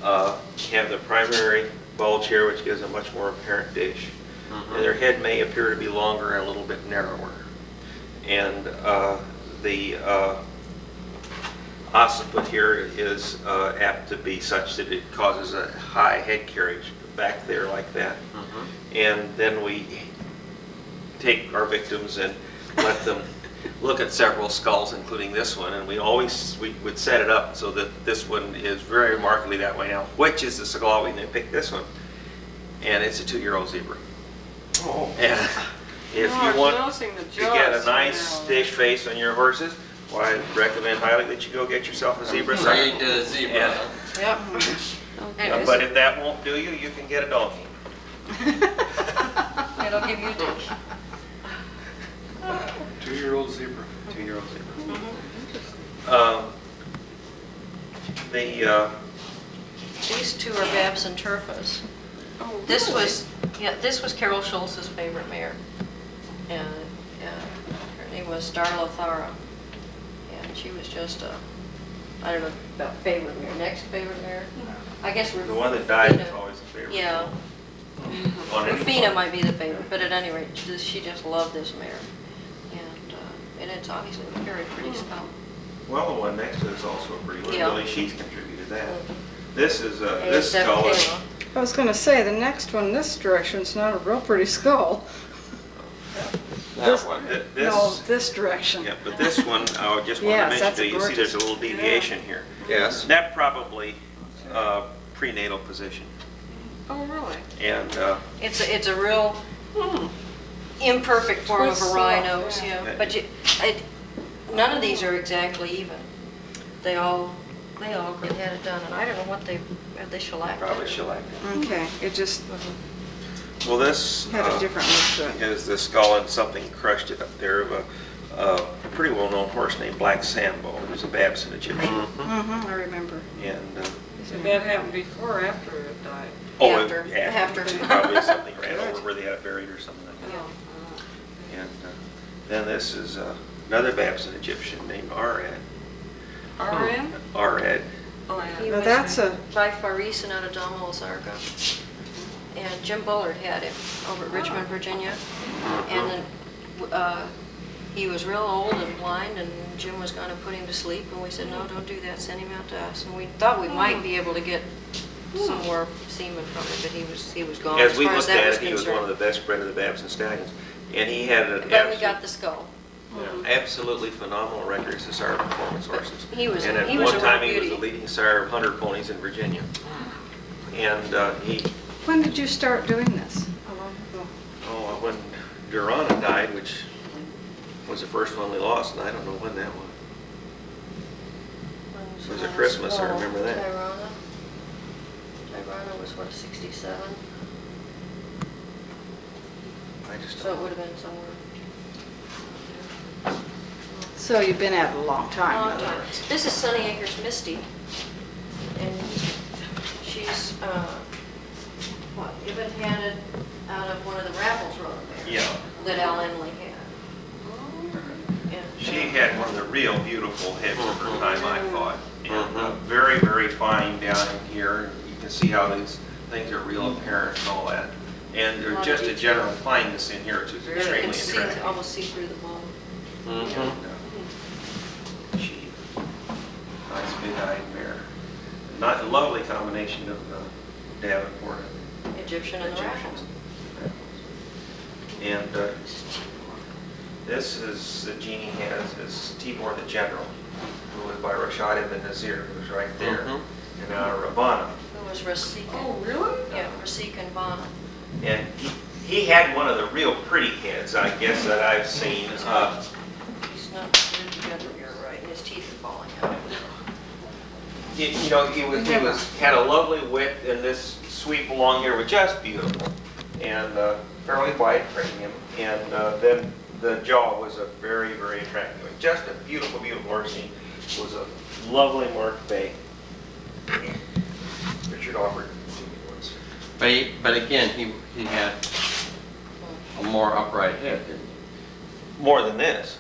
have the primary bulge here, which gives a much more apparent dish. And their head may appear to be longer and a little bit narrower. And the occiput here is apt to be such that it causes a high head carriage back there like that. And then we take our victims and let them look at several skulls, including this one, and we would set it up so that this one is very remarkably that way. Now, which is the Saglawi? And they picked this one, and it's a 2-year-old zebra. Oh. And if I'm you want noticing the to get a jaws nice now. dish face on your horses, well, I recommend highly that you go get yourself a zebra. Right to the zebra. Yeah. Yep. Anyways, But if that won't do you, you can get a donkey. it'll give you a dish. 2-year-old zebra. 2-year-old zebra. These two are Babs and Turfas. Oh, This really? this was Carol Schultz's favorite mare. And her name was Darla Thara. And she was just I don't know about favorite mare, next favorite mare. I guess The one that died is Rufina- always the favorite. Yeah, On any Rufina farm. might be the favorite, but at any rate, she just loved this mare. And it's obviously a very pretty skull. Well, the one next to it is also a pretty one. Yeah. Billy Sheets contributed that. Mhm. This is And this it's skull is Kayla. I was going to say, the next one, this direction's not a real pretty skull. That one. this. No, this direction. Yeah, but this one, I would just want Yes, to mention that's to you, you see gorgeous. there's a little deviation here. Yes. That probably prenatal position. Oh, really? And It's a real imperfect form of a Twist rhino's, off, yeah. But none of these are exactly even. They all get had it done, and I don't know what they shellacked. probably shellac. Okay, it just Well, this had a different look to it. is the skull, and something crushed it up there of a pretty well-known horse named Black Sambo. He was a Babson Egyptian. I remember. And Did that happen before or after it died? After. Probably something ran over where they had it buried or something like that. Yeah. And then this is another Babson Egyptian named Arad. RN? Arad. Oh, He yeah. Now was that's a, by Faris and out of Domo, Zarga. And Jim Bullard had him over at Richmond, Virginia. And then he was real old and blind, and Jim was going to put him to sleep. And we said, no, don't do that. Send him out to us. And we thought we might be able to get some more semen from him, but he was gone. As we far as looked that at was it, he was one of concerned. the best bred of the Babson stallions. And he had an But we got the skull. Absolutely phenomenal records as sire performance horses. He was and a- at he was one a real time he was beauty. the leading sire of hunter ponies in Virginia. And he, When did you start doing this? How long ago? when Durana died, which was the first one we lost, and I don't know when that was. It was a Christmas, I remember that. Tyrana was what, 67? I just So don't it know. would have been somewhere. So you've been at it a long time. in Long other time. words. This is Sunny Acres Misty, and she's what, given handed out of one of the raffles run there. Yeah. That Al Emily had. And, She had one of the real beautiful heads of her time, I thought. And very, very fine down in here. You can see how these things are real apparent and all that. And there's just a general fineness in here, which is you extremely can see, attractive. almost see through the bottom. She, nice big-eyed mare. Not a lovely combination of Davenport and Egyptian and the raffles. And this is that Jeannie has is Tibor the General, who was by Rashad ibn Nazir, who was right there. And now Rabbana. Who was Rasik? Oh, really? Yeah, Rasik and Bana. And he had one of the real pretty heads, I guess, that I've seen. He's not glued together here, right? And his teeth are falling out. You know, he had a lovely width, and this sweep along here was just beautiful, and fairly wide cranium, and then the jaw was a very, very attractive. Just a beautiful, beautiful horse. He was a lovely marked bay. Richard offered to me once. But again, he had a more upright head, didn't More than this.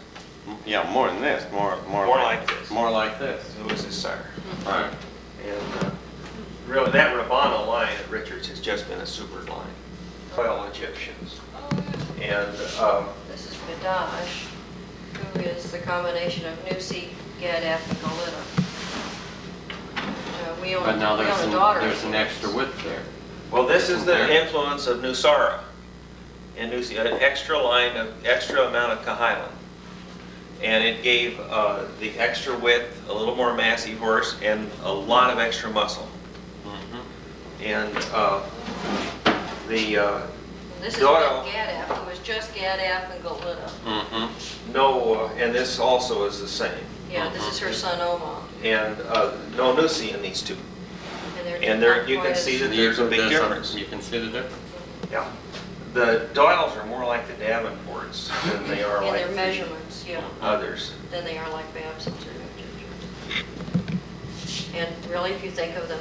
he? Yeah, more than this. More like this. More like this. It was his sire. Right. And really, that Rabbana line at Richards has just been a super line. Royal Egyptians. And This is Bedaj, who is the combination of Nusi, Gadaf, and Golita. We own But now a daughter. there's an extra width there. well, this is the There. influence of Nusara. And Nusi, an extra line of extra amount of Kahila. And it gave the extra width, a little more massy horse, and a lot of extra muscle. And This is Doyle. Gadaf, who was just Gadaf and Golita. and this also is the same. Yeah, this is her son Oma. And no Nusi in these two. And not you quite can as- see that there's a big difference. You can see the difference. Yeah. The Doyles are more like the Davenports than they are In like their the measurements, yeah. others. Than they are like Babsons or Egyptians. And really, if you think of them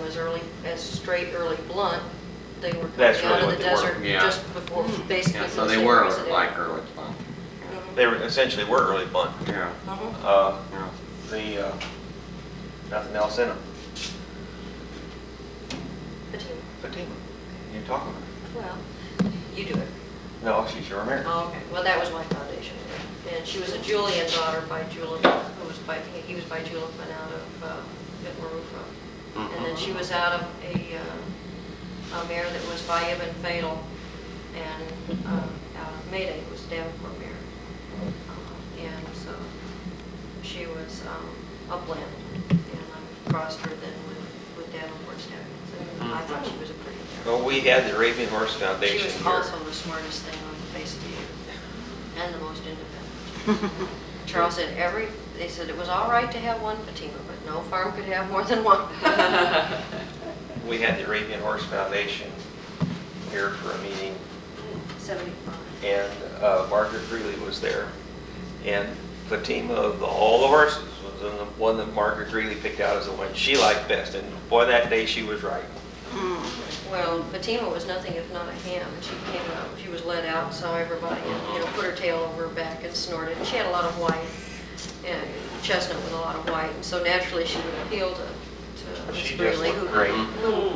as straight, early blunt, they were That's coming out really of the what they were, desert yeah. just before, basically. Yeah, so since they were resident. like early fun. They were essentially early blunt. Yeah. Mhm. Nothing else in them. Fatima. Fatima. You talk about it. Well, you do it. No, she's your American. Oh, okay. Well, that was my foundation. And she was a Julian daughter by Julep, he was by Julep and out of Itmarufa. And then she was out of a mare that was by Ibn Fatal, and out of Mayday was Davenport mare. And so she was upland, and I crossed her then with Davenport stallions. And I thought she was a pretty mare. Well, we had the Arabian Horse Foundation She was here. also the smartest thing on the face of the earth, and the most independent. Charles said they said it was all right to have one Fatima, but no farm could have more than one. We had the Arabian Horse Foundation here for a meeting, 75. and Margaret Greeley was there. And Fatima, of all the horses, was the one that Margaret Greeley picked out as the one she liked best. And boy, that day she was right. Well, Fatima was nothing if not a ham. She came out, she was let out and saw everybody, and put her tail over her back and snorted. And she had a lot of white, and chestnut with a lot of white, and so naturally she would appeal to Miss She just Greeley, looked great. who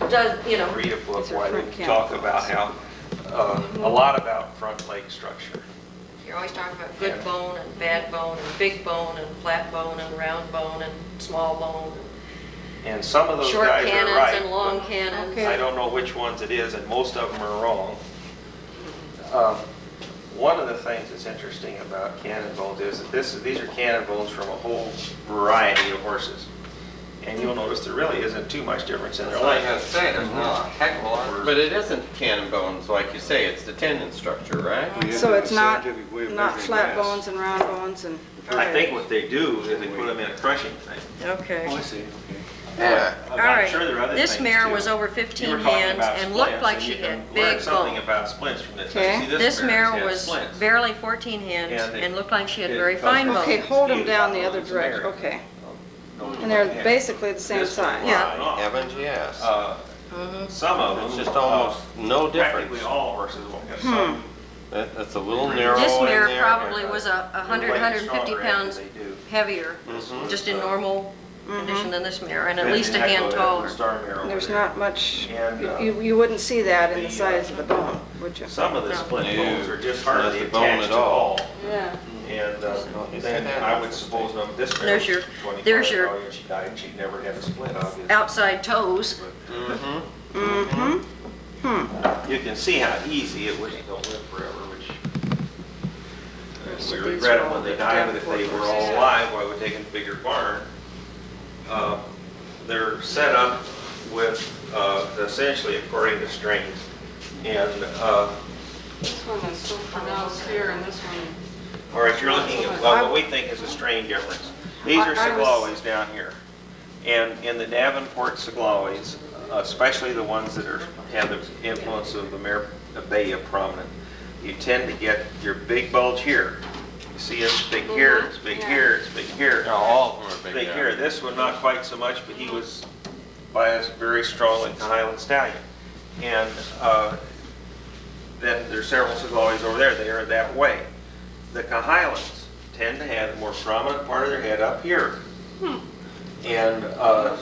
does, Read a book These are why front they talk camels. about how a lot about front leg structure. You're always talking about good bone and bad bone and big bone and flat bone and round bone and small bone. And some of those Short guys are cannons right. and long but cannons. Okay. I don't know which ones it is, and most of them are wrong. one of the things that's interesting about cannon bones is that these are cannon bones from a whole variety of horses. And you'll notice there really isn't too much difference in their That's what I length. was gonna say, there's not a heck of a lot. But it isn't cannon bones, like you say, it's the tendon structure, right? So it's not way of not measuring flat mass. bones and round bones and. I think what they do is they put them in a crushing thing. Okay. Oh, I see, okay. Yeah. All I'm right. sure there are other This things mare too. was over You 15 were talking hands about and looked splints, like and she you can had learn big something bones. about splints from this. Okay. See, This mare has was splints. barely 14 hands And and looked like she had it very does fine not- bones. Okay, hold them Huge down the other bones, direction. Mary. Okay. No, And they're yeah. basically the same This one, size. Yeah. off. Heavens, yes. Some of them, It's just almost no difference. practically all horses will have some. That's a little narrow This in mare there. probably was a 100, They're way 150 stronger pounds after they do. heavier, Mhm. just in normal condition than this mare, and at Then least a you have hand to have taller. the star mare over There's there. not much, And, you wouldn't see that in the the, size of the bone, would you? Some of the split No, bones are just not hardly the bone attached at at all. all. Yeah. And You see then that? I would suppose this mare There's was your- 25 there's your- when she died, and she'd never had a split, obviously. Outside toes. Mm-hmm. Mm-hmm. You can see how easy it was. They don't live forever, which Rest we of these regret are it all when they the die, but if they Davenport were all horses. alive, why would they take a bigger barn? They're set up with essentially according to strains. And This one is so pronounced here, and this one. All right, you're looking at what we think is a strain difference. These are I was- Seglaways down here. And in the Davenport Seglaways, especially the ones that have the influence of the mare Abaya prominent, you tend to get your big bulge here. You see it's big here, it's big here, it's big here. Yeah, all of them are big Big there. here. This one not quite so much, but he was biased very strongly to Highland Stallion. And then there's several Seglaways over there. They are that way. The Cahighlands tend to have the more prominent part of their head up here. And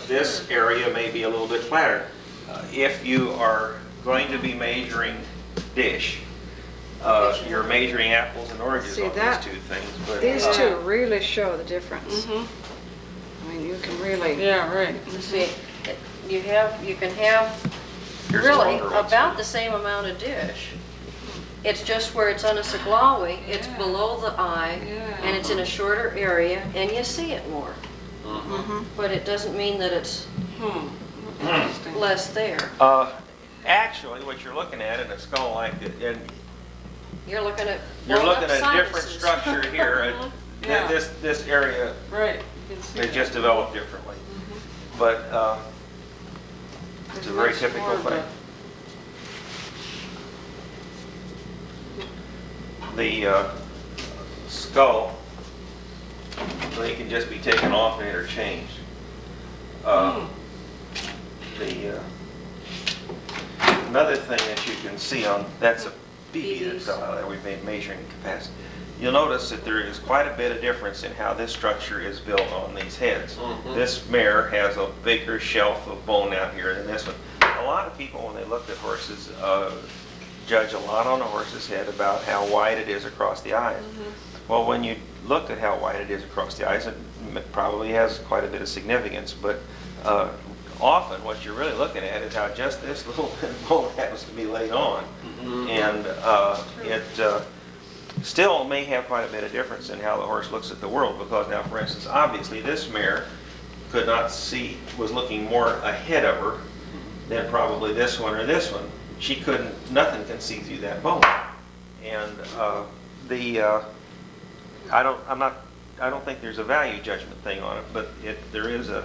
this area may be a little bit flatter. If you are going to be measuring dish, you're measuring apples and oranges See on that? these two things. But, These two really show the difference. Mm-hmm. I mean, you can really, Yeah, right. You see, you can have here's the really longer ones. about the same amount of dish. It's just where it's on a Seglawi, it's Yeah. below the eye, Yeah. and it's in a shorter area, and you see it more. But it doesn't mean that it's Interesting. less there. Actually, what you're looking at in a skull like it, and You're looking at you're blown looking up at a different sinuses. structure here. And Yeah. this area Right. You can see they that. just developed differently. But it's a very Much typical more of thing. The skull, they can just be taken off and interchanged. Another thing that you can see on, that's a BB that fell out of there, we've made measuring capacity. You'll notice that there is quite a bit of difference in how this structure is built on these heads. This mare has a bigger shelf of bone out here than this one. A lot of people, when they look at horses, judge a lot on a horse's head about how wide it is across the eyes. Well, when you look at how wide it is across the eyes, it probably has quite a bit of significance, but often what you're really looking at is how just this little bit of bone happens to be laid on. And it still may have quite a bit of difference in how the horse looks at the world, because now, for instance, obviously this mare could not see, was looking more ahead of her than probably this one or this one. She couldn't, nothing can see through that bone. And I don't think there's a value judgment thing on it, but there is a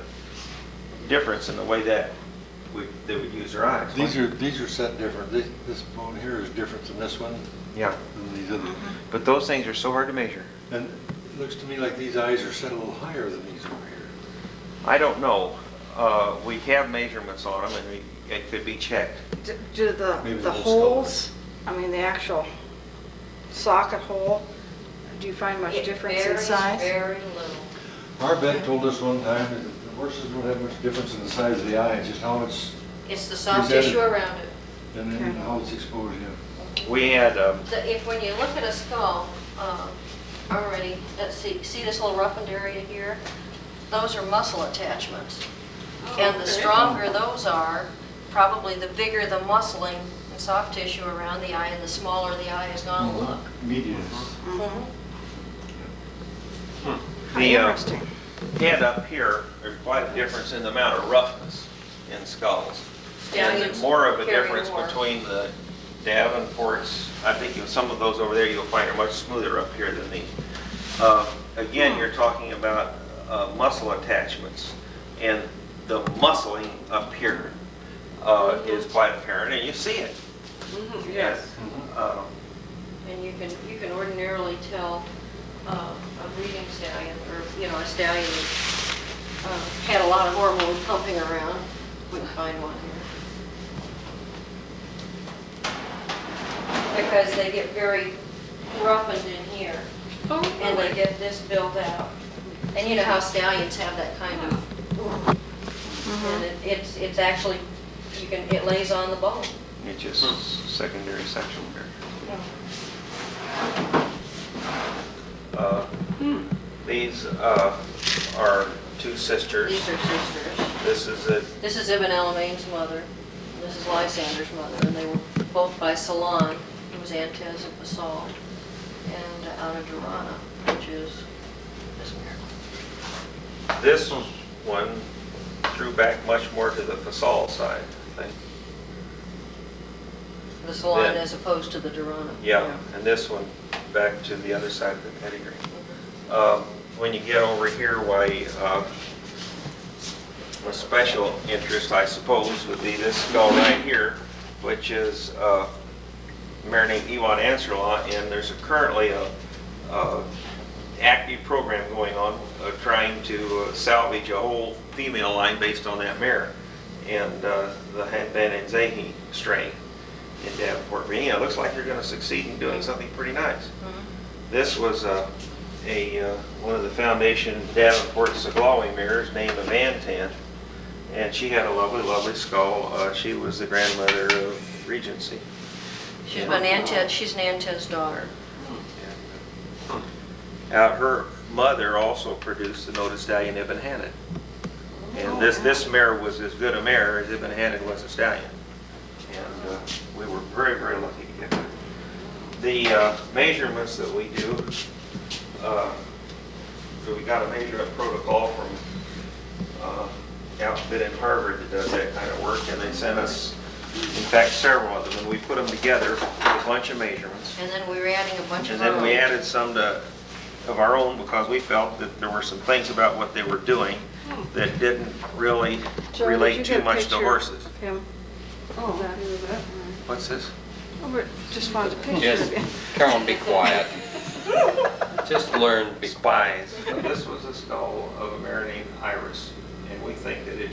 difference in the way that they would use their eyes. These are set different. This bone here is different than this one, Yeah, than these other. but those things are so hard to measure. And it looks to me like these eyes are set a little higher than these over here. I don't know. We have measurements on them, and it could be checked. do Maybe the the whole holes, I mean, the actual socket hole, do you find much It difference in varies size? very little. Our vet told us one time that the horses don't have much difference in the size of the eye, it's just how it's, It's the soft Presented. tissue around it. and then Okay. how it's exposed, yeah. We had, If when you look at a skull, already, let's see this little roughened area here? Those are muscle attachments. And the stronger those are, probably the bigger the muscling soft tissue around the eye, and the smaller the eye is going to look. Medius. How The interesting. head up here, there's quite a difference in the amount of roughness in skulls. And Stallions more of a carry difference more. between the Davenports. I think some of those over there you'll find are much smoother up here than these. Again, you're talking about muscle attachments, and the muscling up here is quite apparent, and you see it. Yes. And you can ordinarily tell a breeding stallion, or a stallion that had a lot of hormone pumping around. Wouldn't find one here because they get very roughened in here, and they get this built out. And you know how stallions have that kind of, and it's actually it lays on the bone. It's just secondary sexual hair. These are two sisters. These are sisters. This is Ibn Elamain's mother, and this is Lysander's mother, and they were both by Salon, who was Antez of Basal, and out of Durana, which is this mare. This one threw back much more to the Fasal side, I think. The Salon Then- as opposed to the Durana. Yeah, and this one back to the other side of the pedigree. When you get over here, why a special interest, I suppose, would be this skull right here, which is a mare named Iwan Ansarla, and there's currently a active program going on trying to salvage a whole female line based on that mare, and the Van and Zahi strain in Davenport, Virginia. It looks like they're going to succeed in doing something pretty nice. This was one of the Foundation Davenport Saglawi mares named Avantan, and she had a lovely, lovely skull. She was the grandmother of Regency. She's an Antez daughter. Her mother also produced the noted stallion Ibn Hanad. And this mare was as good a mare as Ibn Hanad was a stallion. And we were very, very lucky to get her. The measurements that we do, we got a measurement protocol from outfit in Harvard that does that kind of work, and they sent us, in fact, several of them, and we put them together with a bunch of measurements. And then we were adding a bunch And of our then we own. added some of our own because we felt that there were some things about what they were doing that didn't really Joe, did relate you too get a much to picture horses. of him? Oh, that. What's this? Oh, we just found a picture Yes, of him. Carolyn, be quiet. Just learn, be quiet. Spies. This was a skull of a mare named Iris, and we think that it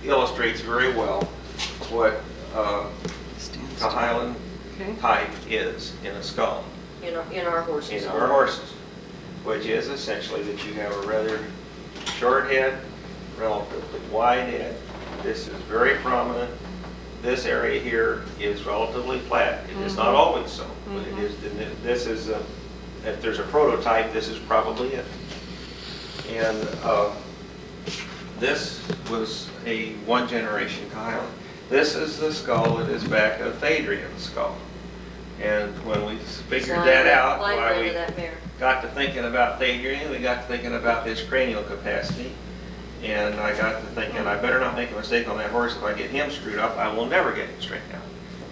illustrates very well what the Highland type is in a skull. In our horses. In our horses, which is essentially that you have a rather short head, relatively wide head. This is very prominent. This area here is relatively flat. It is not always so, but it is. This is, if there's a prototype, this is probably it. And this was a one-generation Highland. This is the skull that is back of Adrian's skull. And when we figured that out, why we got to thinking about Adrian, we got to thinking about his cranial capacity. And I got to thinking, I better not make a mistake on that horse. If I get him screwed up, I will never get him straightened out.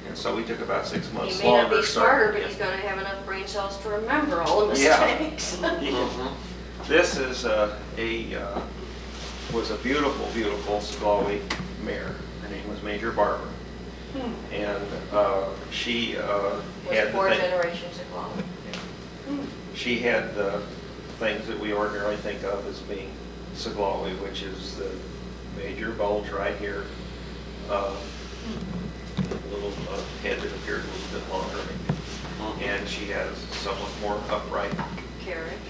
And so we took about 6 months He may longer. not be smarter, but he's going to have enough brain cells to remember all the mistakes. This is was a beautiful, beautiful Saglawi mare. Her name was Major Barbara. And she had 4 generations ago. She had the things that we ordinarily think of as being Saglawi, which is the major bulge right here, a little head that appeared a little bit longer, and she has somewhat more upright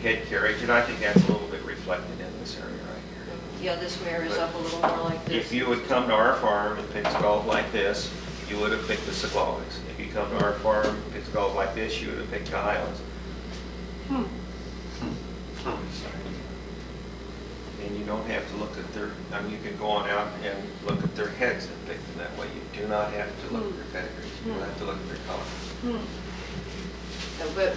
head carriage, and I think that's a little bit reflected in this area right here. Yeah, this mare is up a little more like this. If you would come to our farm and pick skulls like this, you would have picked the Saglawis. If you come to our farm and pick skulls like this, you would have picked the Highlands. And you don't have to look at their, I mean, you can go on out and look at their heads and pick them that way. You do not have to look at their pedigrees. You don't have to look at their color. But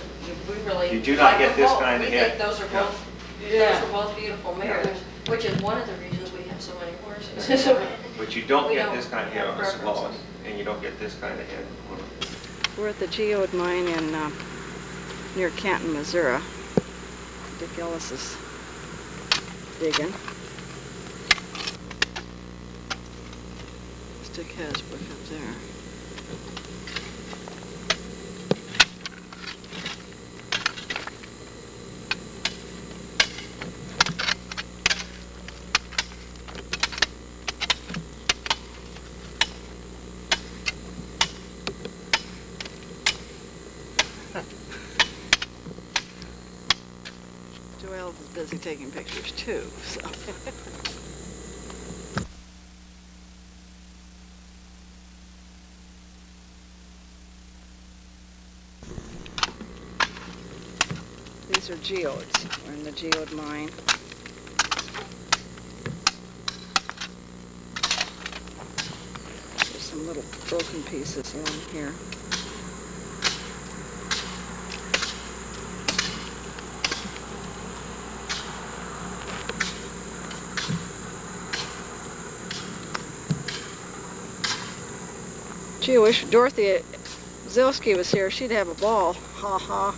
we really. You do not like get them this both. kind of We head. think those are Yeah. both, Yeah. those are both beautiful mares, which is one of the reasons we have so many horses. But you don't We get don't this kind of head have on a Samoan, preferences. and you don't get this kind of head on a... We're at the geode mine in near Canton, Missouri. Dick Ellis is digging. Dick Hasbrook up there. Joelle is busy taking pictures too, so. These are geodes. We're in the geode mine. There's some little broken pieces along here. Gee, I wish Dorothy Zilski was here. She'd have a ball. Ha ha.